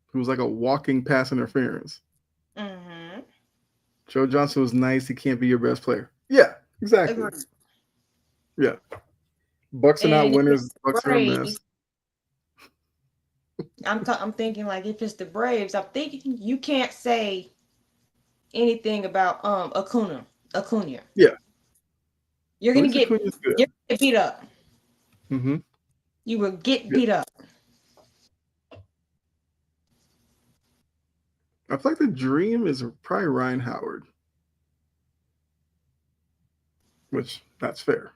who was like a walking pass interference. Mm-hmm. Joe Johnson was nice. He can't be your best player. Yeah, exactly. Agreed. Yeah. Bucks are not And if it's winners. the Bucks are a mess. Braves, I'm thinking like if it's the Braves, I'm thinking you can't say anything about Acuna. Yeah. You're At gonna least get Acuna's good. you're gonna get beat up. Mm-hmm. You will get Yeah. beat up. I feel like the dream is probably Ryan Howard, which that's fair.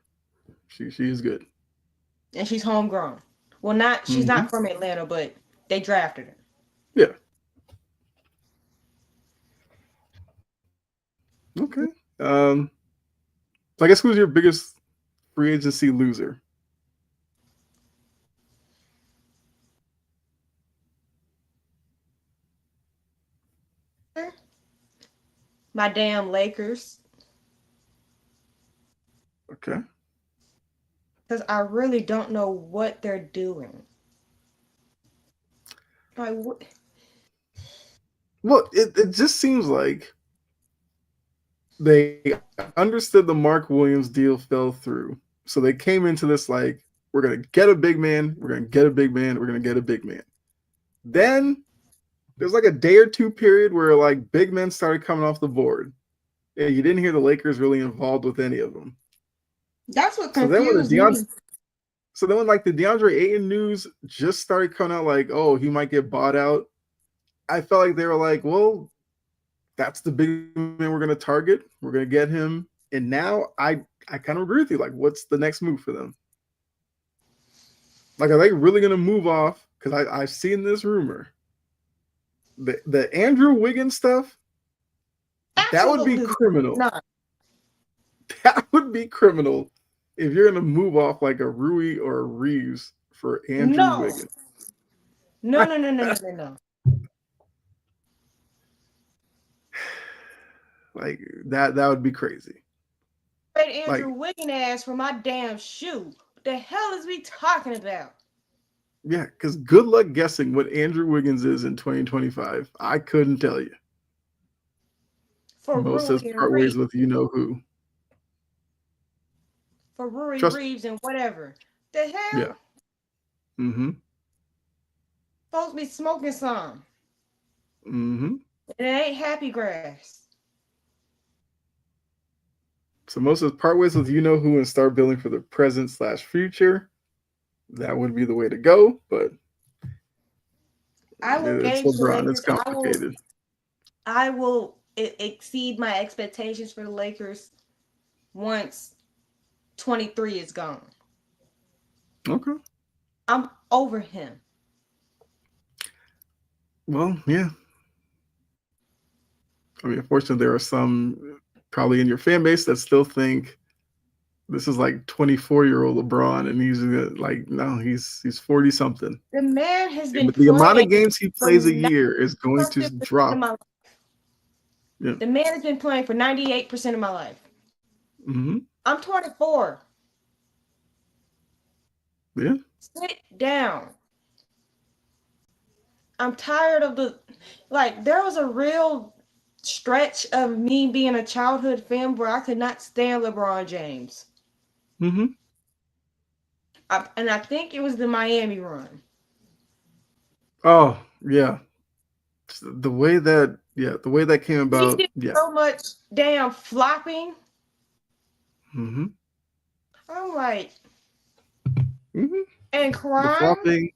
She's good. And she's homegrown. Well, she's Mm-hmm. not from Atlanta, but they drafted her. Yeah. Okay. So I guess who's your biggest free agency loser? My damn Lakers. Okay. Because I really don't know what they're doing. Like what? Well, it just seems like they understood the Mark Williams deal fell through. So they came into this like, we're going to get a big man. We're going to get a big man. We're going to get a big man. Then there's like a day or two period where like big men started coming off the board. And you didn't hear the Lakers really involved with any of them. That's what So then confused me. when like the DeAndre Ayton news just started coming out like, oh, he might get bought out, I felt like they were like, well, that's the big man we're going to target. We're going to get him. And now I kind of agree with you. Like, what's the next move for them? Like, are they really going to move off? Because I've seen this rumor. The Andrew Wiggins stuff, that would be Absolutely criminal. not. That would be criminal if you're going to move off like a Rui or a Reeves for Andrew Wiggins. No. Like that would be crazy. Trade Andrew Wiggins ass for my damn shoe. What the hell is we talking about? Yeah, because good luck guessing what Andrew Wiggins is in 2025. I couldn't tell you. For Mo says part ways with you know who. For Rui Reeves and whatever. The hell? Yeah. Mm-hmm. Supposed to be smoking some. Mm-hmm. It ain't happy grass. So Mo says part ways with you know who and start building for the present/future. That would be the way to go, but I will it's LeBron. It's complicated. I will exceed my expectations for the Lakers once 23 is gone. Okay. I'm over him. Well, yeah. I mean, unfortunately, there are some probably in your fan base that still think this is like 24-year-old LeBron, and he's like, no, he's 40 something. The man has been The amount playing of games he for plays a year is going to 98% of drop. my life. Yeah. The man has been playing for 98% of my life. Mm-hmm. I'm 24. Yeah. Sit down. I'm tired of there was a real stretch of me being a childhood fan where I could not stand LeBron James. Mm-hmm. And I think it was the Miami run. Oh, yeah. The way that came He about. did Yeah. so much damn flopping. Mm-hmm. I'm like, Mm-hmm. and The crime. flopping,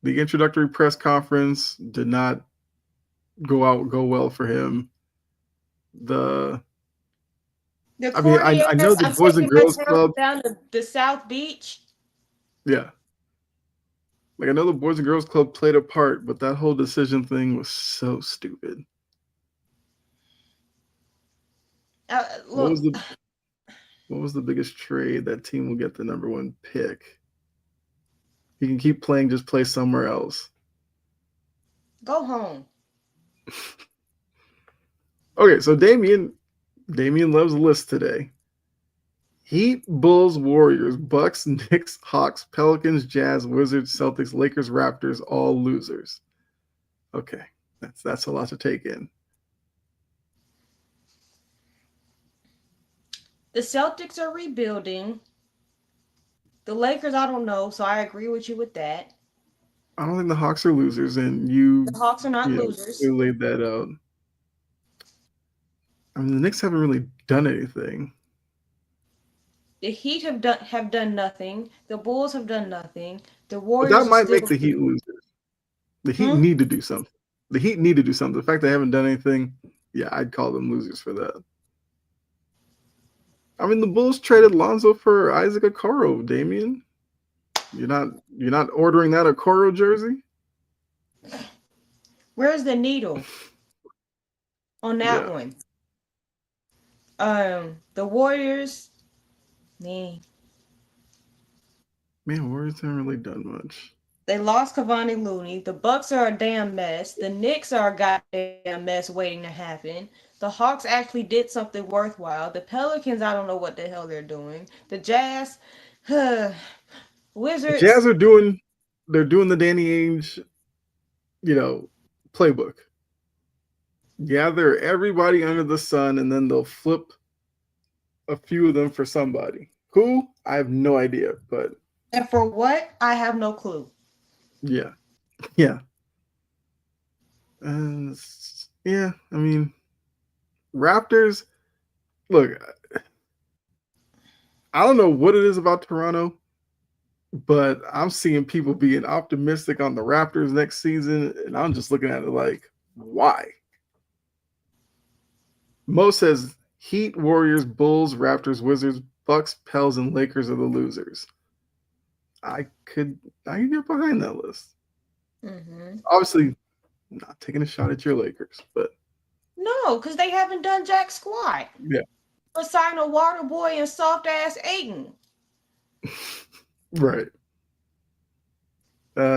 the introductory press conference did not go well for him. The I mean, I know Cordiers, the I'm Boys and taking my Girls talent Club. down to the South Beach. Yeah. Like, I know the Boys and Girls Club played a part, but that whole decision thing was so stupid. What was Look, the biggest trade that team will get the number one pick? He can keep playing, just play somewhere else. go home. Okay, so Damien loves lists today. Heat, Bulls, Warriors, Bucks, Knicks, Hawks, Pelicans, Jazz, Wizards, Celtics, Lakers, Raptors, all losers. Okay, that's a lot to take in. The Celtics are rebuilding. The Lakers, I don't know, so I agree with you with that. I don't think the Hawks are losers, and The Hawks are not losers. you laid that out. I mean, the Knicks haven't really done anything. The Heat have done nothing. The Bulls have done nothing. The But Warriors that are might still. make the Heat losers. The Heat need to do something. The Heat need to do something. The fact they haven't done anything, yeah, I'd call them losers for that. I mean, the Bulls traded Lonzo for Isaac Okoro, Damien. You're not ordering that Okoro jersey? Where's the needle on that one? The Warriors, man, Warriors haven't really done much. they lost Cavani Looney. The Bucks are a damn mess. The Knicks are a goddamn mess waiting to happen. The Hawks actually did something worthwhile. The Pelicans, I don't know what the hell they're doing. The Jazz, The Wizards. Jazz they're doing the Danny Ainge, playbook. Gather everybody under the sun, and then they'll flip a few of them for somebody. Who? I have no idea, but And for what? I have no clue. yeah. And yeah, I mean, Raptors, look, I don't know what it is about Toronto, but I'm seeing people being optimistic on the Raptors next season, and I'm just looking at it like, why? Mo says Heat, Warriors, Bulls, Raptors, Wizards, Bucks, Pels, and Lakers are the losers. I could get behind that list. Mm-hmm. Obviously, not taking a shot at your Lakers, but no, because they haven't done jack squat. Yeah. For sign a water boy and soft ass Aiden. Right.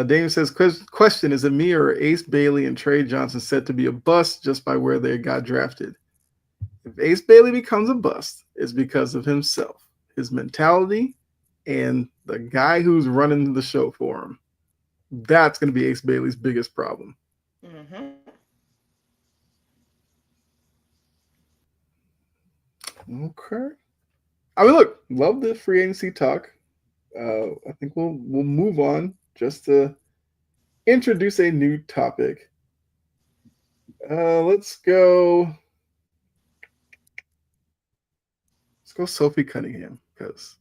Dame says, question, is it me or Ace Bailey and Trey Johnson set to be a bust just by where they got drafted? If Ace Bailey becomes a bust, it's because of himself, his mentality, and the guy who's running the show for him. That's going to be Ace Bailey's biggest problem. Mm-hmm. Okay. I mean, look, love the free agency talk. I think we'll move on just to introduce a new topic. Let's go Sophie Cunningham, because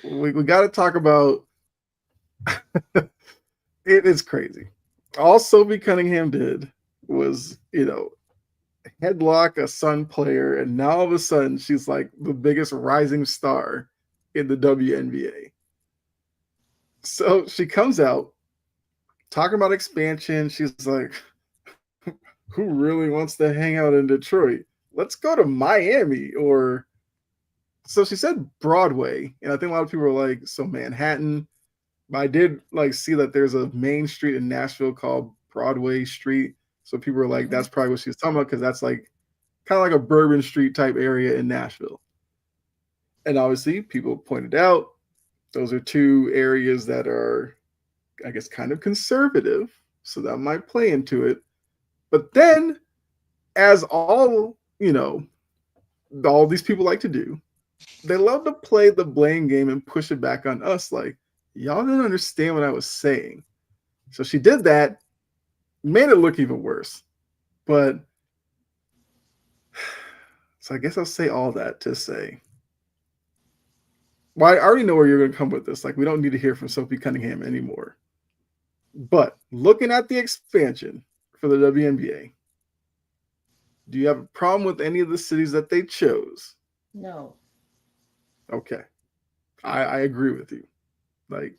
we got to talk about it is crazy. All Sophie Cunningham did was, headlock a Sun player, and now all of a sudden she's like the biggest rising star in the WNBA. So she comes out talking about expansion. She's like, who really wants to hang out in Detroit? Let's go to Miami. Or so she said Broadway, and I think a lot of people were like, so Manhattan. But I did like see that there's a main street in Nashville called Broadway Street. So people were like, Mhm. that's probably what she was talking about, because that's like kind of like a Bourbon Street type area in Nashville. And obviously, people pointed out those are two areas that are, I guess, kind of conservative. So that might play into it. But then, as all these people like to do, they love to play the blame game and push it back on us. Like, y'all didn't understand what I was saying. So she did that, made it look even worse. But so I guess I'll say all that to say, well, I already know where you're going to come with this. Like, we don't need to hear from Sophie Cunningham anymore. But looking at the expansion for the WNBA, do you have a problem with any of the cities that they chose? No. Okay. I agree with you. Like,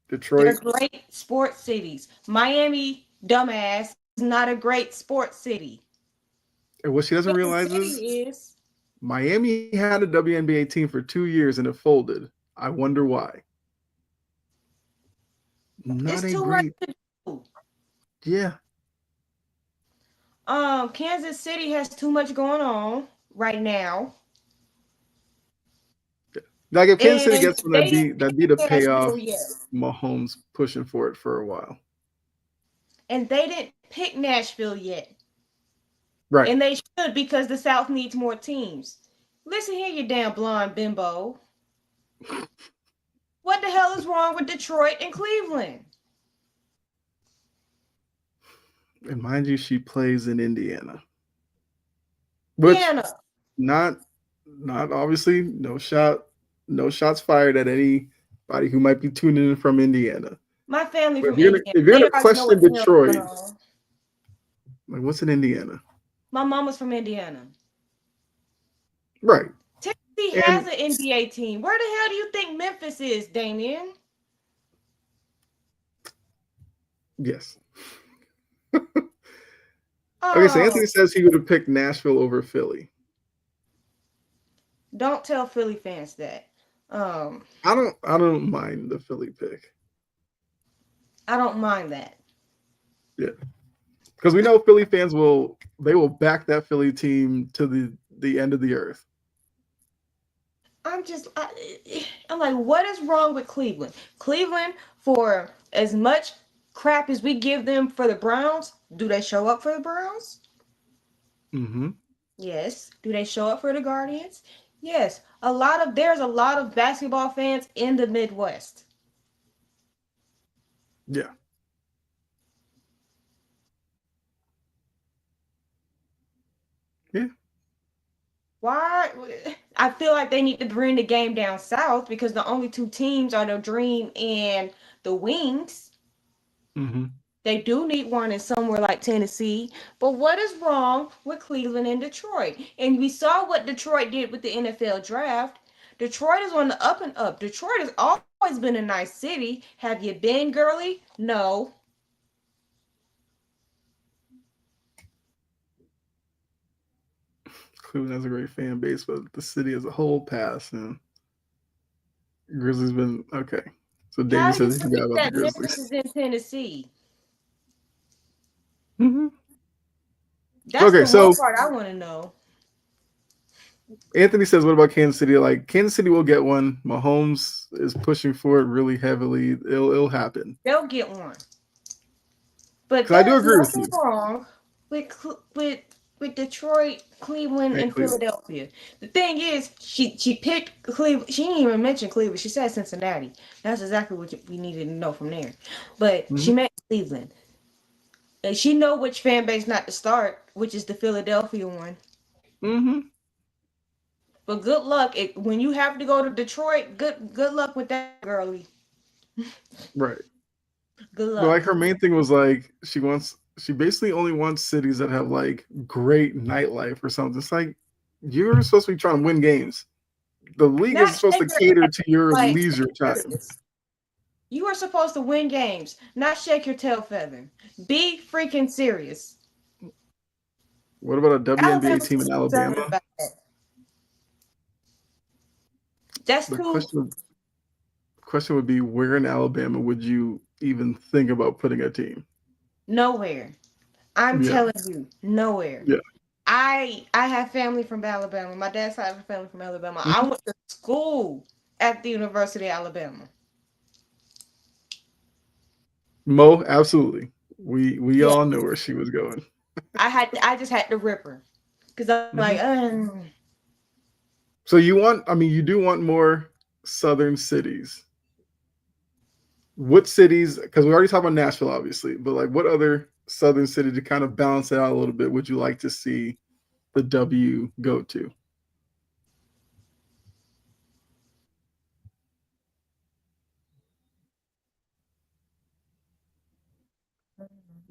They're Detroit, great sports cities. Miami, dumbass, is not a great sports city. and what she doesn't Kansas realize is City is. Miami had a WNBA team for 2 years and it folded. I wonder why. Not It's a too much great, to do. yeah. Kansas City has too much going on right now. Like if Kansas City And gets one, they didn't that'd be the pick Nashville payoff. yet. Mahomes pushing for it for a while. And they didn't pick Nashville yet. Right. And they should, because the South needs more teams. Listen here, you damn blonde bimbo. What the hell is wrong with Detroit and Cleveland? And mind you, she plays in Indiana. Which Indiana. not obviously no shots fired at anybody who might be tuning in from Indiana. My family But from Indiana. if you're They gonna already know question what the hell's Detroit, going on. like what's in Indiana? My mom was from Indiana. Right. Tennessee has And an NBA team. Where the hell do you think Memphis is, Damien? yes. Okay, so Oh, Anthony says he would have picked Nashville over Philly. don't tell Philly fans that. I don't mind the Philly pick. I don't mind that. Yeah. Because we know Philly fans will back that Philly team to the end of the earth. I'm like, what is wrong with Cleveland? Cleveland, for as much crap as we give them for the Browns, do they show up for the Browns? Mm-hmm. Yes. Do they show up for the Guardians? Yes. There's a lot of basketball fans in the Midwest. Yeah. Yeah. Why? I feel like they need to bring the game down south, because the only two teams are the Dream and the Wings. Mm-hmm. They do need one in somewhere like Tennessee. But what is wrong with Cleveland and Detroit? And we saw what Detroit did with the NFL draft. Detroit is on the up and up. Detroit has always been a nice city. Have you been, girly? No. Cleveland has a great fan base, but the city as a whole pass. And Grizzlies been okay. So Davey How do you says he forgot think about the that Memphis is Grizzlies. in Tennessee? Mm-hmm. That's Okay, the one so part I want to know. Anthony says, "What about Kansas City? Like Kansas City will get one. Mahomes is pushing for it really heavily. It'll happen." They'll get one. But Because I do there's agree with nothing you. wrong with Detroit, Cleveland, And and Philadelphia. The thing is, she picked Cleveland. She didn't even mention Cleveland. She said Cincinnati. That's exactly what we needed to know from there. But mm-hmm. she meant Cleveland. And she know which fan base not to start, which is the Philadelphia one. Mm-hmm. But good luck when you have to go to Detroit. Good luck with that, girlie. Right. Good But like luck. her main thing was like she basically only wants cities that have like great nightlife or something. It's like you're supposed to be trying to win games. The league is Not supposed to shake cater to your like leisure time. you are supposed to win games, not shake your tail feather. Be freaking serious. What about a WNBA Alabama's team in concerned Alabama? about that. That's The too question would be, where in Alabama would you even think about putting a team? nowhere. I'm Yeah, telling you, nowhere. yeah. I have family from Alabama. My dad's side of the family from Alabama. I Mhm. went to school at the University of Alabama. Mo, absolutely. We Yeah, all know where she was going. I just had to rip her because I'm Mhm. like, So you do want more southern cities. What cities, because we already talked about Nashville, obviously, but like what other southern city to kind of balance it out a little bit would you like to see the W go to?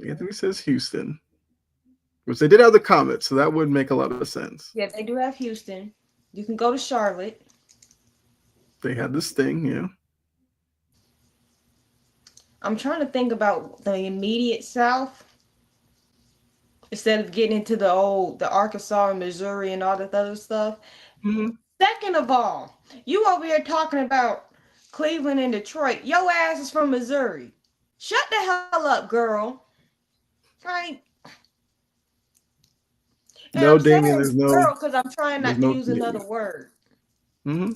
Anthony says Houston, which they did have the Comet, so that would make a lot of sense. yeah, they do have Houston. You can go to Charlotte. They had this thing, yeah. I'm trying to think about the immediate South instead of getting into the Arkansas and Missouri and all that other stuff. Mhm. Second of all, you over here talking about Cleveland and Detroit. Your ass is from Missouri. Shut the hell up, girl. Right? And No, I'm Damien, saying girl because I'm trying there's not to no use Canadian. another word. Hmm.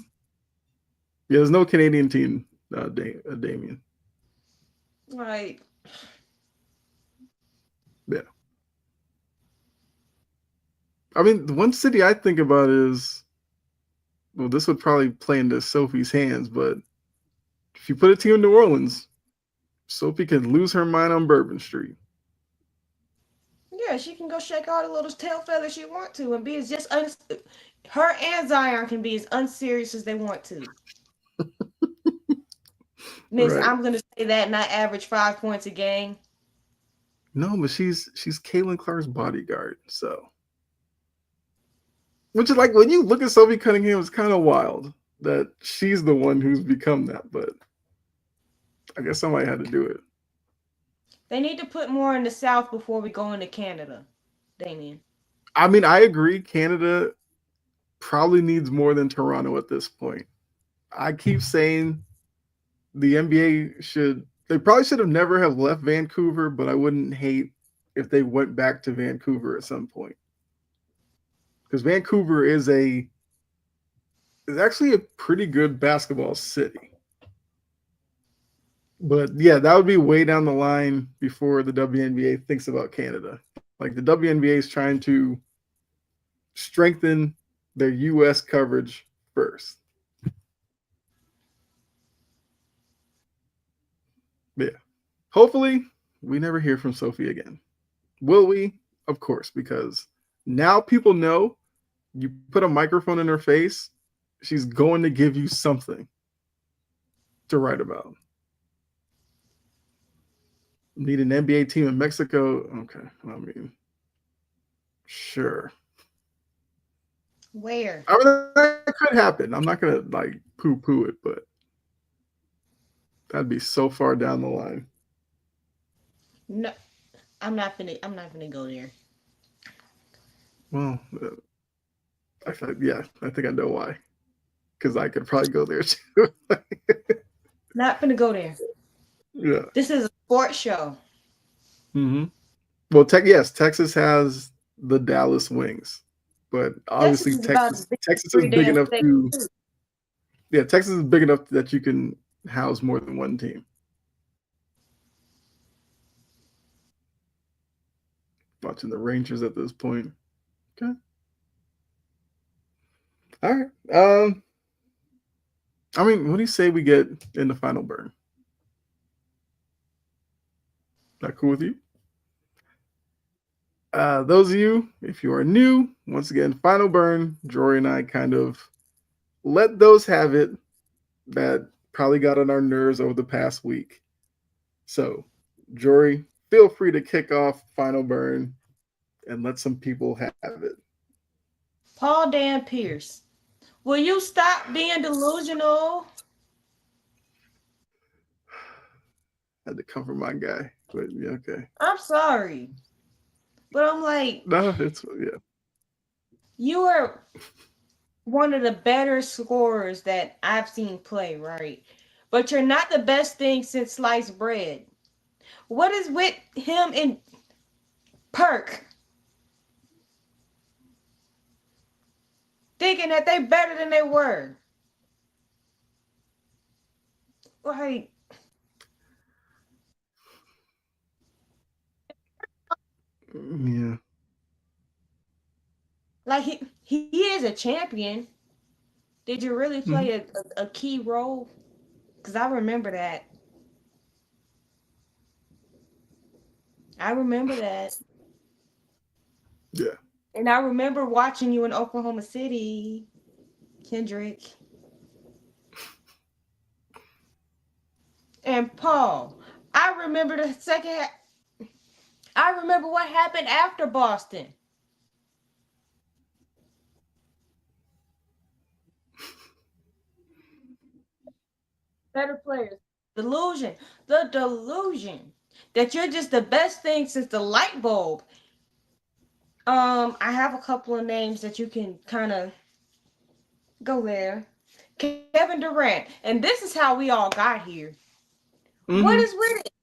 Yeah, there's no Canadian team, Damien. Like, Yeah. I mean, the one city I think about is, well, this would probably play into Sophie's hands, but if you put a team in New Orleans, Sophie could lose her mind on Bourbon Street. yeah, she can go shake all the little tail feathers she want to and be as her and Zion can be as unserious as they want to. Miss, Right. I'm gonna say that not average 5 points a game. No, but she's Caitlin Clark's bodyguard, so which is like when you look at Sophie Cunningham, it's kind of wild that she's the one who's become that, but I guess somebody had to do it. They need to put more in the South before we go into Canada, Damien. I mean, I agree. Canada probably needs more than Toronto at this point. I keep saying the NBA should. They probably should have never have left Vancouver, but I wouldn't hate if they went back to Vancouver at some point because Vancouver is actually a pretty good basketball city. But yeah, that would be way down the line before the WNBA thinks about Canada. Like the WNBA is trying to strengthen their US coverage first. But yeah. Hopefully, we never hear from Sophie again. Will we? Of course, because now people know you put a microphone in her face, she's going to give you something to write about. Need an NBA team in Mexico? Okay, I mean, sure. Where? I mean, that could happen. I'm not gonna like poo-poo it, but that'd be so far down the line. No, I'm not gonna go there. Well, yeah, I think I know why. Because I could probably go there too. Not gonna go there. Yeah. This is a sports show. Mm-hmm. Well, yes, Texas has the Dallas Wings, but Texas obviously is about as big as Texas is three big damn enough states. to yeah, Texas is big enough that you can house more than one team. Watching the Rangers at this point. Okay. All right. I mean, what do you say we get in the final burn? That cool with you? Those of you, if you are new, once again, final burn. Jory and I kind of let those have it that probably got on our nerves over the past week. So, Jory, feel free to kick off final burn and let some people have it. Paul Dan Pierce. Will you stop being delusional? Had to come from my guy, but yeah, okay. I'm sorry. But I'm like, No, it's yeah. you are one of the better scorers that I've seen play, right? But you're not the best thing since sliced bread. What is with him and Perk thinking that they better than they were? Like, Yeah. like he is a champion. Did you really Mhm. play a key role? Because I remember that. I remember that. Yeah. And I remember watching you in Oklahoma City, Kendrick. And Paul. I remember the I remember what happened after Boston. Better players. Delusion. The delusion that you're just the best thing since the light bulb. I have a couple of names that you can kind of go there. Kevin Durant. And this is how we all got here. What Hmm. is with it?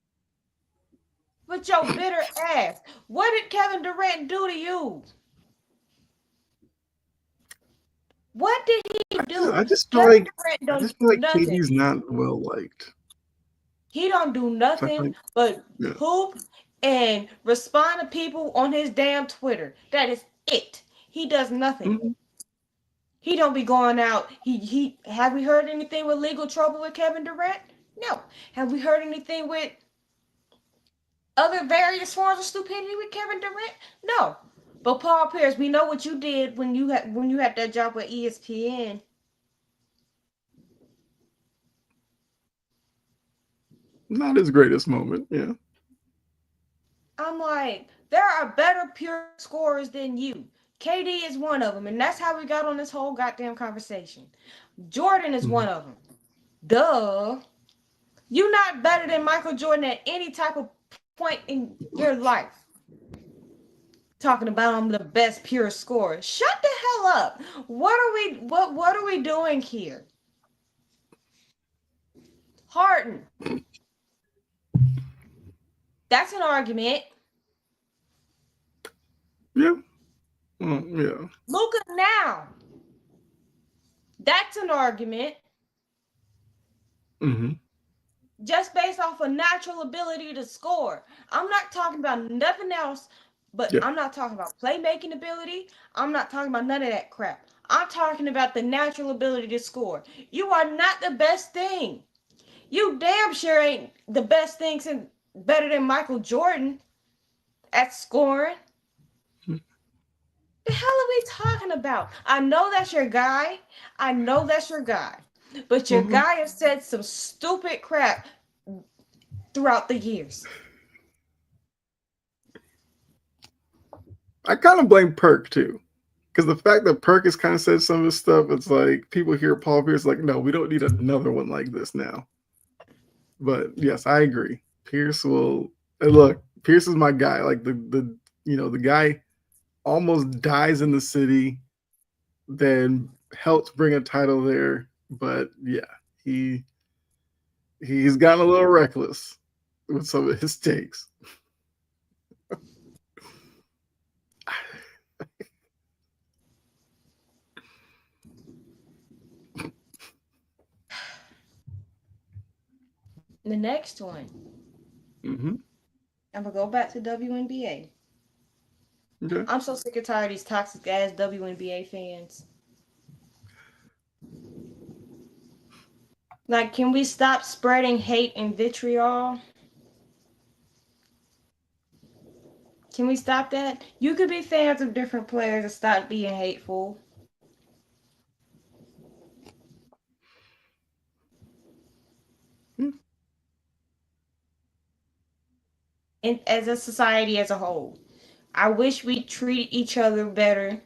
With your bitter ass. What did Kevin Durant do to you? What did he do? I just feel Kevin like Durant don't nothing. KD's not well liked. He don't do So I feel nothing like but yeah. hoop and respond to people on his damn Twitter. That is it. He does nothing. Mhm. He don't be going out. He have we heard anything with legal trouble with Kevin Durant? No. Have we heard anything with other various forms of stupidity with Kevin Durant? No. But Paul Pierce, we know what you did when you had that job with ESPN. Not his greatest moment. Yeah. I'm like, there are better pure scorers than you. KD is one of them, and that's how we got on this whole goddamn conversation. Jordan is Mhm. one of them. Duh. You're not better than Michael Jordan at any type of point in your life. Talking about I'm the best pure scorer. Shut the hell up. What are we doing here? Harden. That's an argument. Yeah. Yeah. Luka now. That's an argument. Hmm. Just based off a natural ability to score. I'm not talking about nothing else, but Yeah. I'm not talking about playmaking ability. I'm not talking about none of that crap. I'm talking about the natural ability to score. You are not the best thing. You damn sure ain't the best thing since better than Michael Jordan at scoring. The hell are we talking about? I know that's your guy. I know that's your guy. But your Hmm. guy has said some stupid crap throughout the years. I kind of blame Perk too. Because the fact that Perk has kind of said some of his stuff, it's like people hear Paul Pierce like, no, we don't need another one like this now. But yes, I agree. Pierce will and look. Pierce is my guy. Like the guy almost dies in the city, then helps bring a title there. But yeah, he he's gotten a little reckless with some of his takes. The next one, Hmm. I'm gonna go back to WNBA. Okay. I'm so sick and tired of these toxic ass WNBA fans. Like, can we stop spreading hate and vitriol? Can we stop that? You could be fans of different players and stop being hateful. And as a society as a whole, I wish we treated each other better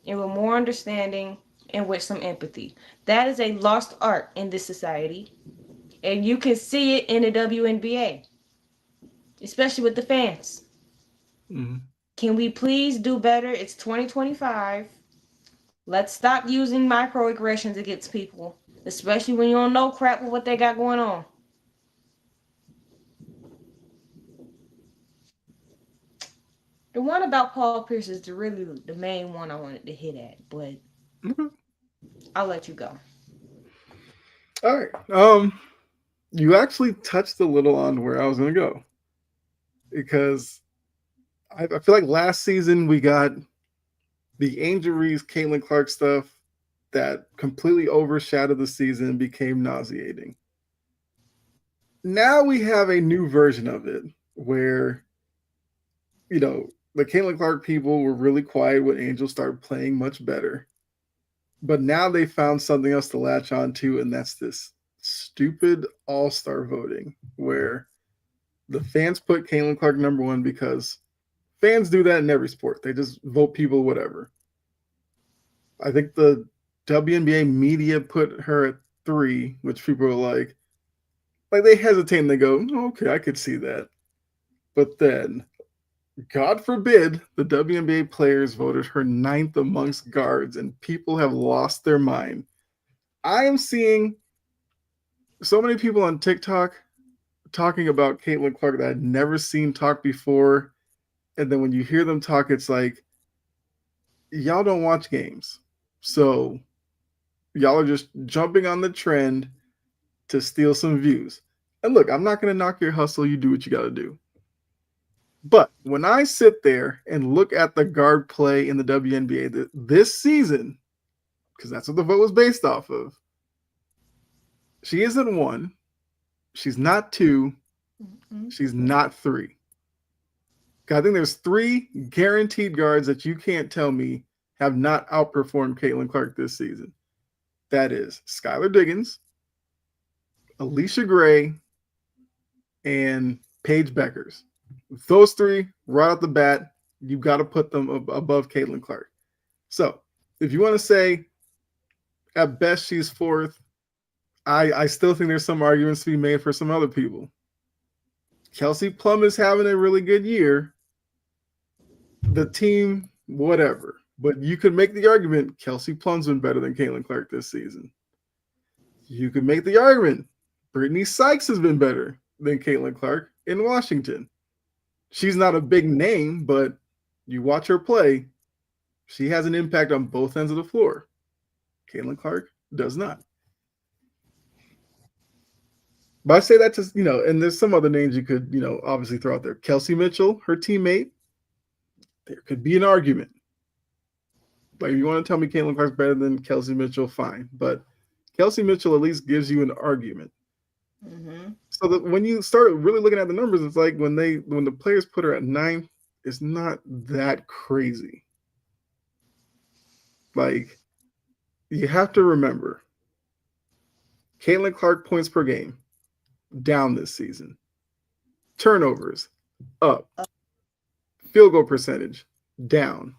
and with more understanding and with some empathy. That is a lost art in this society. And you can see it in the WNBA, especially with the fans. Hmm. Can we please do better? It's 2025. Let's stop using microaggressions against people, especially when you don't know crap with what they got going on. The one about Paul Pierce is the main one I wanted to hit at, but Okay. I'll let you go. All right. You actually touched a little on where I was gonna go because I feel like last season we got the Angel Reese, Caitlin Clark stuff that completely overshadowed the season and became nauseating. Now we have a new version of it where, the Caitlin Clark people were really quiet when Angel started playing much better. But now they found something else to latch on to, and that's this stupid all-star voting where the fans put Caitlin Clark number one because fans do that in every sport. They just vote people whatever. I think the WNBA media put her at three, which people are like they hesitate and they go, "Oh, okay, I could see that." But then, God forbid, the WNBA players voted her ninth amongst guards, and people have lost their mind. I am seeing so many people on TikTok talking about Caitlin Clark that I'd never seen talk before. And then when you hear them talk, it's like, y'all don't watch games. So y'all are just jumping on the trend to steal some views. And look, I'm not going to knock your hustle. You do what you got to do. But when I sit there and look at the guard play in the WNBA this season, because that's what the vote was based off of, she isn't one, she's not two, she's not three. I think there's three guaranteed guards that you can't tell me have not outperformed Caitlin Clark this season. That is Skylar Diggins, Alicia Gray, and Paige Beckers. Those three, right off the bat, you've got to put them above Caitlin Clark. So if you want to say at best she's fourth, I still think there's some arguments to be made for some other people. Kelsey Plum is having a really good year. The team, whatever. But you could make the argument Kelsey Plum's been better than Caitlin Clark this season. You could make the argument Brittany Sykes has been better than Caitlin Clark in Washington. She's not a big name, but you watch her play, she has an impact on both ends of the floor. Caitlin Clark does not. But I say that to, and there's some other names you could, obviously throw out there. Kelsey Mitchell, her teammate, there could be an argument. Like, if you want to tell me Caitlin Clark's better than Kelsey Mitchell, fine. But Kelsey Mitchell at least gives you an argument. Mm-hmm. So that when you start really looking at the numbers, it's like when the players put her at 9, it's not that crazy. Like, you have to remember, Caitlin Clark points per game down this season. Turnovers up. Field goal percentage down.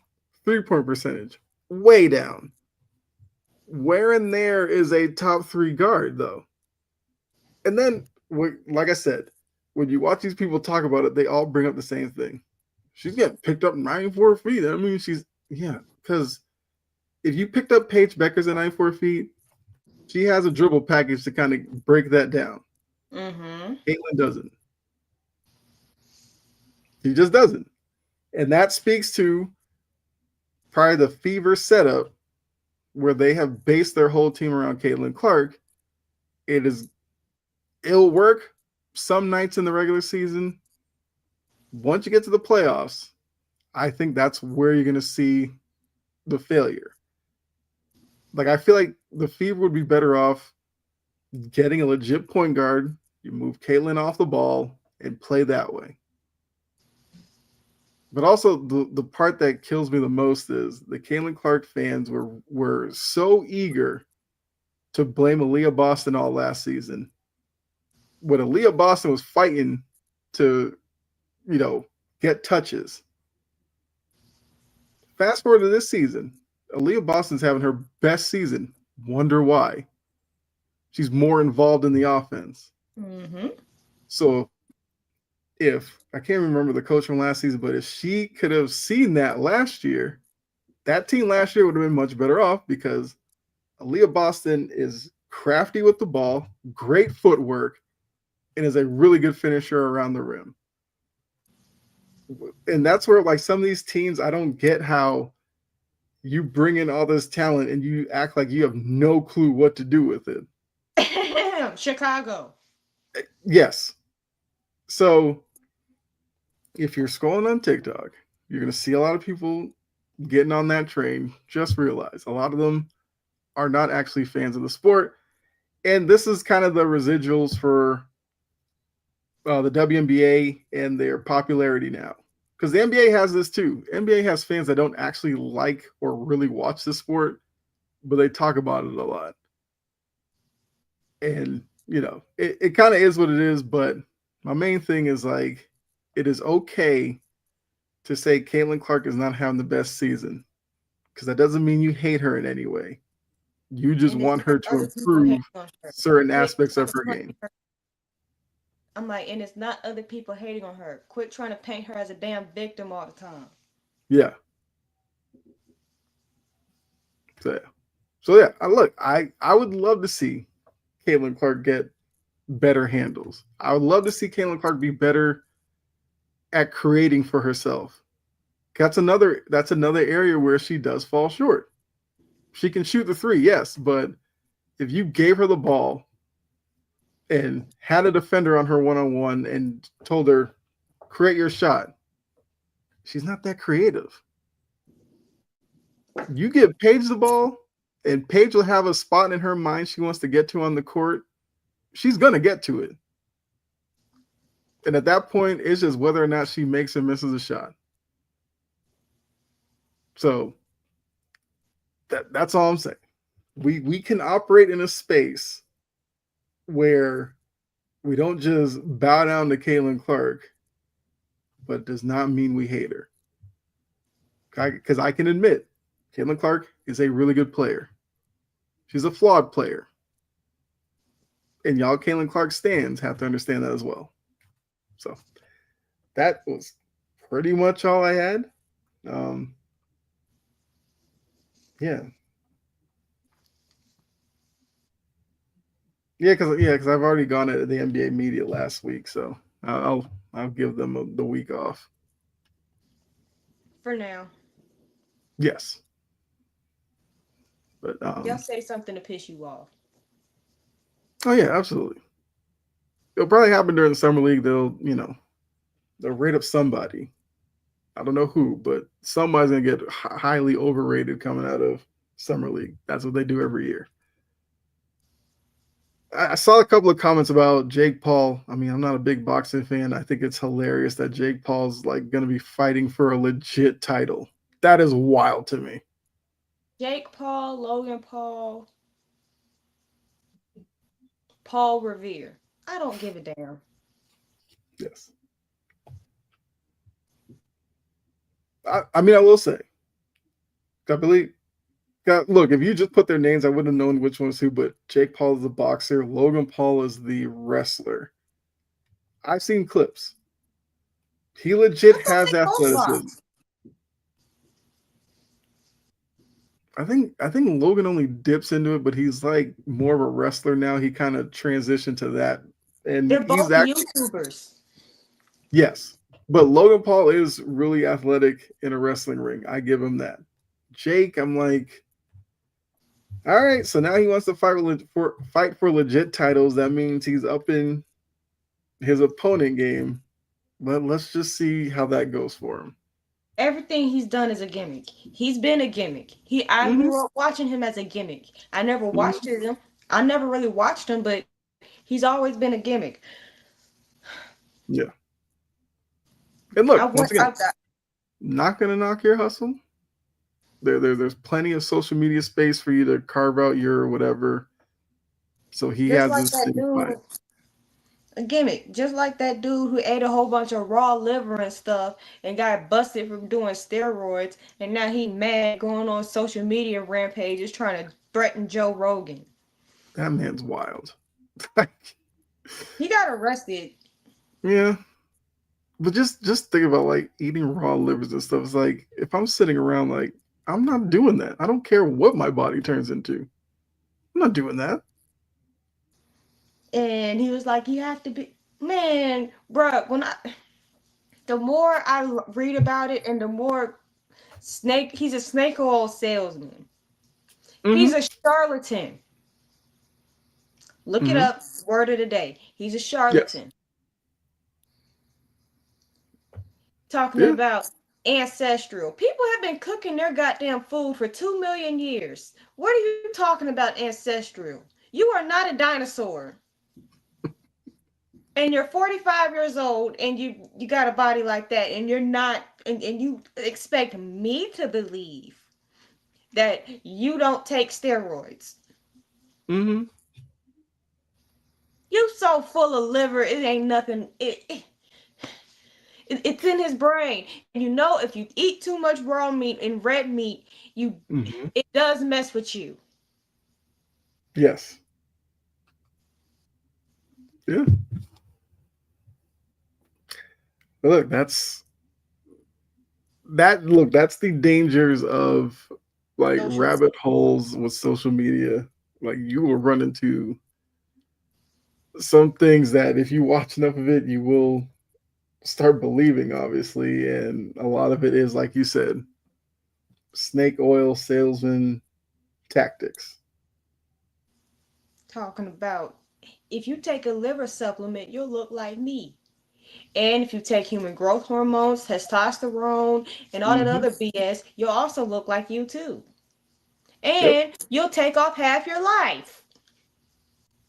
3-point percentage way down. Where in there is a top 3 guard though? And then, like I said, when you watch these people talk about it, they all bring up the same thing. She's getting picked up 94 feet. I mean, because if you picked up Paige Beckers at 94 feet, she has a dribble package to kind of break that down. Mm-hmm. Caitlin doesn't. He just doesn't. And that speaks to probably the Fever setup where they have based their whole team around Caitlin Clark. It'll work some nights in the regular season. Once you get to the playoffs, I think that's where you're going to see the failure. Like, I feel like the Fever would be better off getting a legit point guard. You move Caitlin off the ball and play that way. But also the part that kills me the most is the Caitlin Clark fans were so eager to blame Aaliyah Boston all last season. When Aaliyah Boston was fighting to, get touches. Fast forward to this season, Aaliyah Boston's having her best season. Wonder why? She's more involved in the offense. Mm-hmm. So if I can't remember the coach from last season, but if she could have seen that last year, that team last year would have been much better off because Aaliyah Boston is crafty with the ball, great footwork, and is a really good finisher around the rim. And that's where like some of these teams, I don't get how you bring in all this talent and you act like you have no clue what to do with it. Chicago. Yes. So if you're scrolling on TikTok, you're going to see a lot of people getting on that train. Just realize a lot of them are not actually fans of the sport. And this is kind of the residuals for the WNBA and their popularity now. Because the NBA has this too. NBA has fans that don't actually like or really watch the sport, but they talk about it a lot. And, you know, it kind of is what it is. But my main thing is like, it is okay to say Caitlin Clark is not having the best season because that doesn't mean you hate her in any way. You just And it's want not her to other people hating improve on her. certain Quit aspects trying of to her paint game. her. I'm like, and it's not other people hating on her. Quit trying to paint her as a damn victim all the time. Yeah. So yeah, I would love to see Caitlin Clark get better handles. I would love to see Caitlin Clark be better at creating for herself. That's another area where she does fall short. She can shoot the three, yes, but if you gave her the ball and had a defender on her one-on-one and told her create your shot, she's not that creative. You give Paige the ball, and Paige will have a spot in her mind she wants to get to on the court. She's gonna get to it, and at that point, it's just whether or not she makes or misses a shot. So that's all I'm saying. We can operate in a space where we don't just bow down to Caitlin Clark, but does not mean we hate her. Because I can admit, Caitlin Clark is a really good player. She's a flawed player. And y'all Caitlin Clark stands have to understand that as well. So that was pretty much all I had. Um, yeah. Because I've already gone at the NBA media last week, so I'll give them the week off. For now. Yes, but They'll say something to piss you off. oh yeah, absolutely. It'll probably happen during the summer league. They'll rate up somebody. I don't know who, but somebody's gonna get highly overrated coming out of summer league. That's what they do every year. I saw a couple of comments about Jake Paul. I mean, I'm not a big boxing fan. I think it's hilarious that Jake Paul's like going to be fighting for a legit title. That is wild to me. Jake Paul, Logan Paul, Paul Revere. I don't give a damn. Yes. I mean, I will say, I believe. Look, if you just put their names, I wouldn't have known which one was who. But Jake Paul is the boxer. Logan Paul is the wrestler. I've seen clips. He legit I thought has they both athleticism. boxed. I think Logan only dips into it, but he's like more of a wrestler now. He kind of transitioned to that, and They're he's both actually YouTubers. yes. But Logan Paul is really athletic in a wrestling ring. I give him that. Jake, I'm like, all right. So now he wants to fight for legit titles. That means he's upping his opponent game. But let's just see how that goes for him. Everything he's done is a gimmick. He's been a gimmick. I Mm-hmm. grew up watching him as a gimmick. I never watched Mm-hmm. him. I never really watched him, but he's always been a gimmick. Yeah. And I look, once want again, I, not gonna knock your hustle. There's plenty of social media space for you to carve out your whatever. So he just has like this that thing fine. dude. A gimmick, just like that dude who ate a whole bunch of raw liver and stuff and got busted for doing steroids, and now he mad going on social media rampages trying to threaten Joe Rogan. That man's wild. He got arrested. Yeah. But just think about like eating raw livers and stuff. It's like if I'm sitting around, like I'm not doing that. I don't care what my body turns into. I'm not doing that. And he was like, you have to be, man, bruh, the more I read about it and the more he's a snake oil salesman. He's Mm-hmm. a charlatan. Look it Mm-hmm. up, word of the day. He's a Yes. charlatan. Talking Yeah. about ancestral. People have been cooking their goddamn food for 2 million years. What are you talking about ancestral? You are not a dinosaur. And you're 45 years old and you got a body like that and you're not and you expect me to believe that you don't take steroids. Mm-hmm. You so full of liver, it ain't nothing. It's in his brain. And you know, if you eat too much raw meat and red meat, you Mm-hmm. it does mess with you. Yes. Yeah. But look, that's the dangers of like Social. rabbit holes with social media. Like you will run into some things that if you watch enough of it, you will start believing, obviously. And a lot of it is, like you said, snake oil salesman tactics. Talking about if you take a liver supplement, you'll look like me. And if you take human growth hormones, testosterone, and all that Mm-hmm. other BS, you'll also look like you too. Yep. And you'll take off half your life.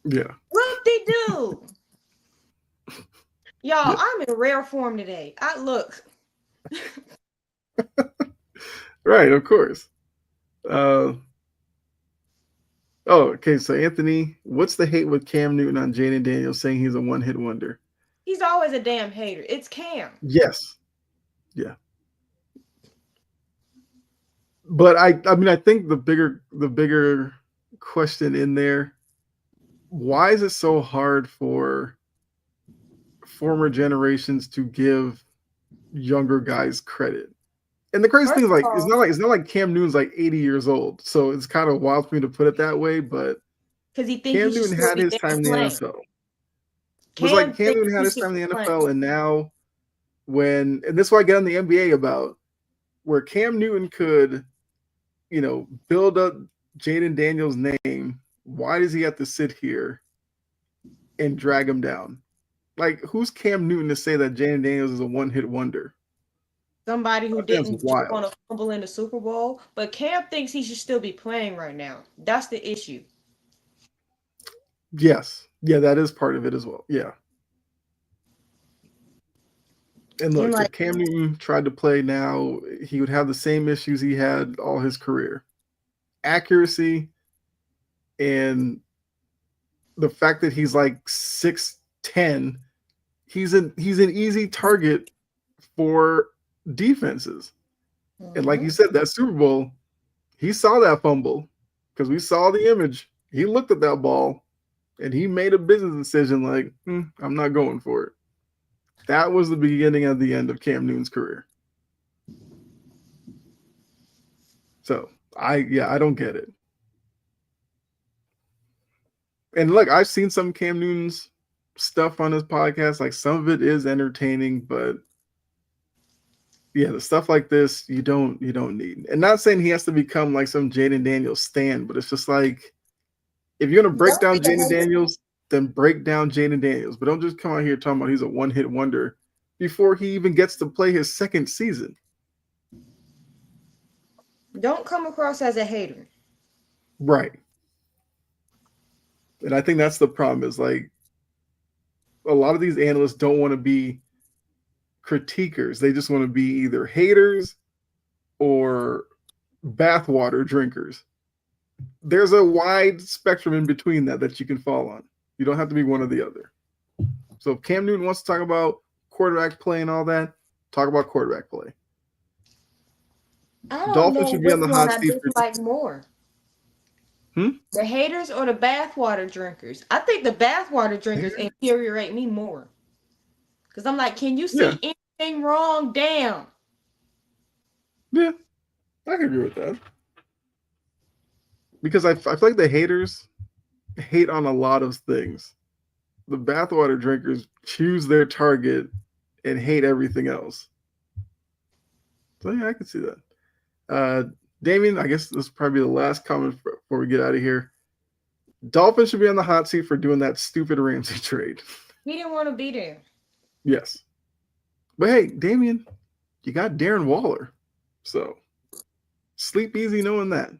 Yeah. Whoop de doo. Y'all, Yeah. I'm in rare form today. I look. Right. Of course. Uh, oh, okay. So Anthony, what's the hate with Cam Newton on Jaden Daniels saying he's a one-hit wonder? He's always a damn hater. It's Cam. Yes. Yeah. But I mean, I think the bigger question in there, why is it so hard for former generations to give younger guys credit? And the crazy thing First is of like all, it's not like Cam Newton's like 80 years old. So it's kind of wild for me to put it that way, but because he think he Cam should Newton still had be his there time in the playing. NFL. It was like Cam Cam thinks Newton had he his should time in be the playing. NFL, and now and this is what I get on the NBA about where Cam Newton could, build up Jaden Daniels' name. Why does he have to sit here and drag him down? Like, who's Cam Newton to say that Jaden Daniels is a one-hit wonder? Somebody who I think that's didn't choke on wild. a fumble in the Super Bowl, but Cam thinks he should still be playing right now. That's the issue. Yes. Yeah, that is part of it as well. Yeah. And And look, like, if Cam Newton tried to play now, he would have the same issues he had all his career. Accuracy and the fact that he's like 6'10", he's an easy target for defenses. And like you mhm. said, that Super Bowl, he saw that fumble because we saw the image. He looked at that ball and he made a business decision like, I'm not going for it. That was the beginning of the end of Cam Newton's career. So I don't get it. And look, I've seen some Cam Newton's stuff on his podcast. Like some of it is entertaining, but yeah, the stuff like this you don't need. And not saying he has to become like some Jaden Daniels stan, but it's just like if you're gonna break Don't be down a Jaden hater. Daniels, then break down Jaden Daniels. But don't just come out here talking about he's a one-hit wonder before he even gets to play his second season. Don't come across as a hater. Right. And I think that's the problem is like a lot of these analysts don't want to be critiquers. They just want to be either haters or bathwater drinkers. There's a wide spectrum in between that you can fall on. You don't have to be one or the other. So if Cam Newton wants to talk about quarterback play and all that, talk about quarterback play. I don't Dolphins know should be on which the one hot I seat for. dislike more. Hmm? The haters or the bathwater drinkers? I think the bathwater drinkers Hater? infuriate me more. Because I'm like, can you Yeah. see Ain't wrong. Damn. Yeah, I can agree with that. Because I feel like the haters hate on a lot of things. The bathwater drinkers choose their target and hate everything else. So yeah, I can see that. Uh, Damien, I guess this is probably the last comment before we get out of here. Dolphins should be on the hot seat for doing that stupid Ramsey trade. He didn't want to be there. Yes. But hey, Damien, you got Darren Waller. So sleep easy knowing that.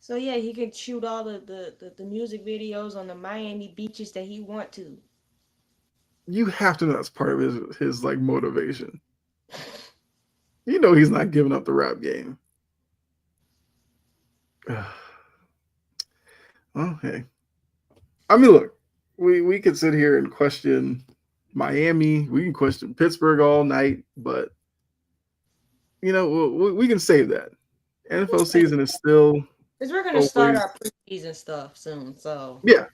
So yeah, he can shoot all the music videos on the Miami beaches that he want to. You have to know that's part of his like motivation. You know he's not giving up the rap game. Okay. I mean, look, we could sit here and question Miami. We can question Pittsburgh all night, but you know we can save that. NFL season is still because we're gonna start our preseason stuff soon. So yeah.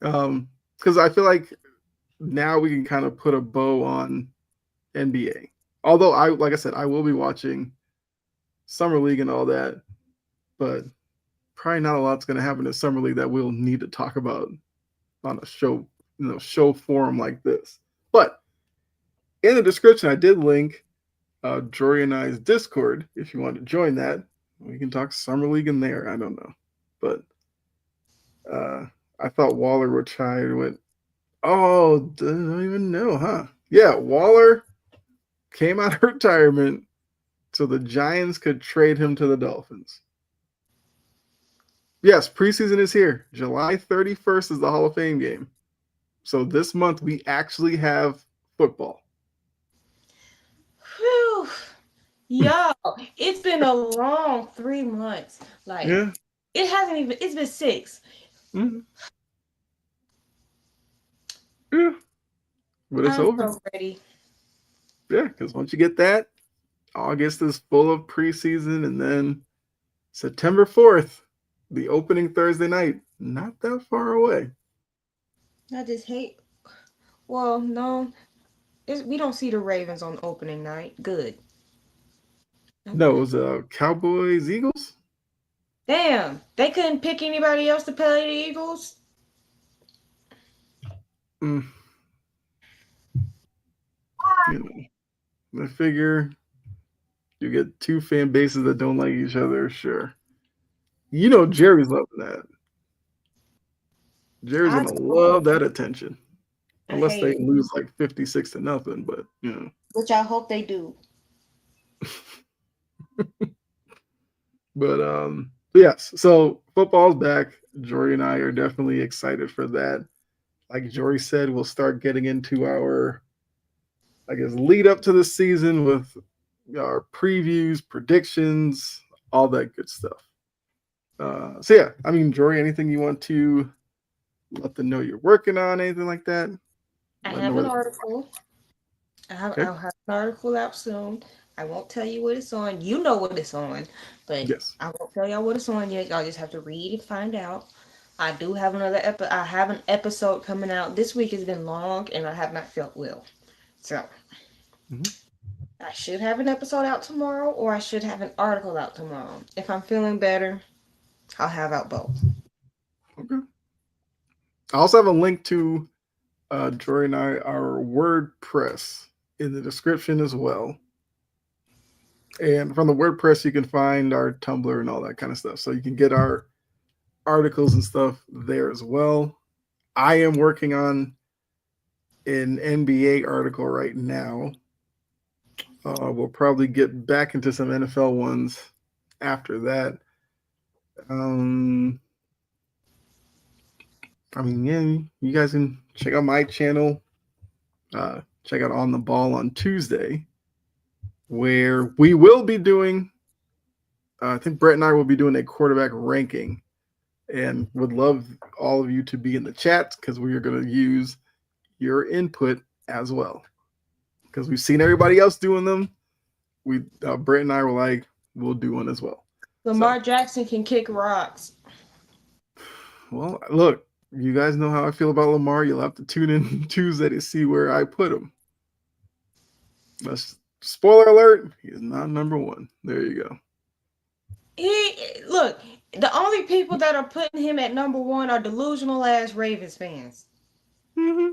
Because I feel like now we can kind of put a bow on NBA. Although like I said, I will be watching Summer League and all that, but probably not a lot's going to happen in Summer League that we'll need to talk about on a show forum like this. But in the description, I did link Jory and I's Discord. If you want to join that, we can talk Summer League in there. I don't know, but I thought Waller retired. Went, oh, don't even know, huh? Yeah, Waller came out of retirement so the Giants could trade him to the Dolphins. Yes, preseason is here. July 31st is the Hall of Fame game. So this month we actually have football. Whew. Yo, it's been a long 3 months. Like Yeah. it's been 6. Mm-hmm. Yeah. But it's over. So ready. Yeah, because once you get that, August is full of preseason, and then September 4th, the opening Thursday night, not that far away. I just hate. Well, no, we don't see the Ravens on opening night. Good. No, it was Cowboys, Eagles. Damn, they couldn't pick anybody else to play the Eagles. You know, I figure you get two fan bases that don't like each other. Sure, you know Jerry's loving that. Jerry's gonna love that attention, unless they lose like 56-0. But you know, which I hope they do. But yes, so football's back. Jory and I are definitely excited for that. Like Jory said, we'll start getting into our, I guess, lead up to the season with our previews, predictions, all that good stuff. So yeah, I mean, Jory, anything you want to let them know you're working on, anything like that? I have an article. I'll have an article out soon. I won't tell you what it's on. You know what it's on, but yes. I won't tell y'all what it's on yet. Y'all just have to read and find out. I do have another I have an episode coming out. This week has been long, and I have not felt well. So I should have an episode out tomorrow, or I should have an article out tomorrow. If I'm feeling better, I'll have out both. Okay. I also have a link to Jory and I, our WordPress in the description as well. And from the WordPress, you can find our Tumblr and all that kind of stuff. So you can get our articles and stuff there as well. I am working on an NBA article right now. We'll probably get back into some NFL ones after that. I mean, yeah, you guys can check out my channel. Check out On the Ball on Tuesday, where we will be doing, I think Brett and I will be doing a quarterback ranking, and would love all of you to be in the chat because we are going to use your input as well. Because we've seen everybody else doing them. Brett and I were like, we'll do one as well. Lamar Jackson can kick rocks. Well, look, you guys know how I feel about Lamar. You'll have to tune in Tuesday to see where I put him. That's spoiler alert. He is not number one. There you go. Look, the only people that are putting him at number one are delusional ass Ravens fans. Mm-hmm.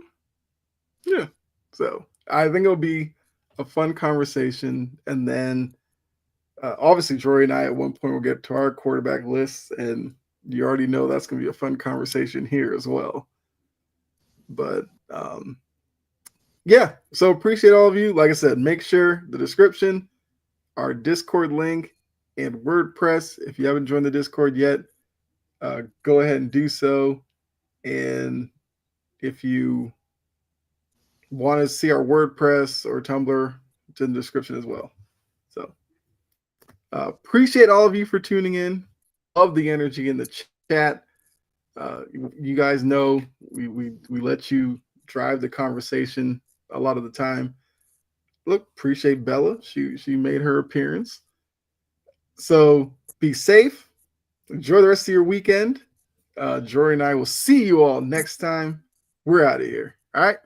Yeah. So I think it'll be a fun conversation, and then obviously Jory and I at one point will get to our quarterback lists, and you already know that's going to be a fun conversation here as well. But yeah, so appreciate all of you. Like I said, make sure the description, our Discord link, and WordPress. If you haven't joined the Discord yet, go ahead and do so. And if you want to see our WordPress or Tumblr, it's in the description as well. So appreciate all of you for tuning in. Love the energy in the chat. You guys know we let you drive the conversation a lot of the time. Look, appreciate Bella. She made her appearance. So be safe. Enjoy the rest of your weekend. Jory and I will see you all next time. We're out of here. All right.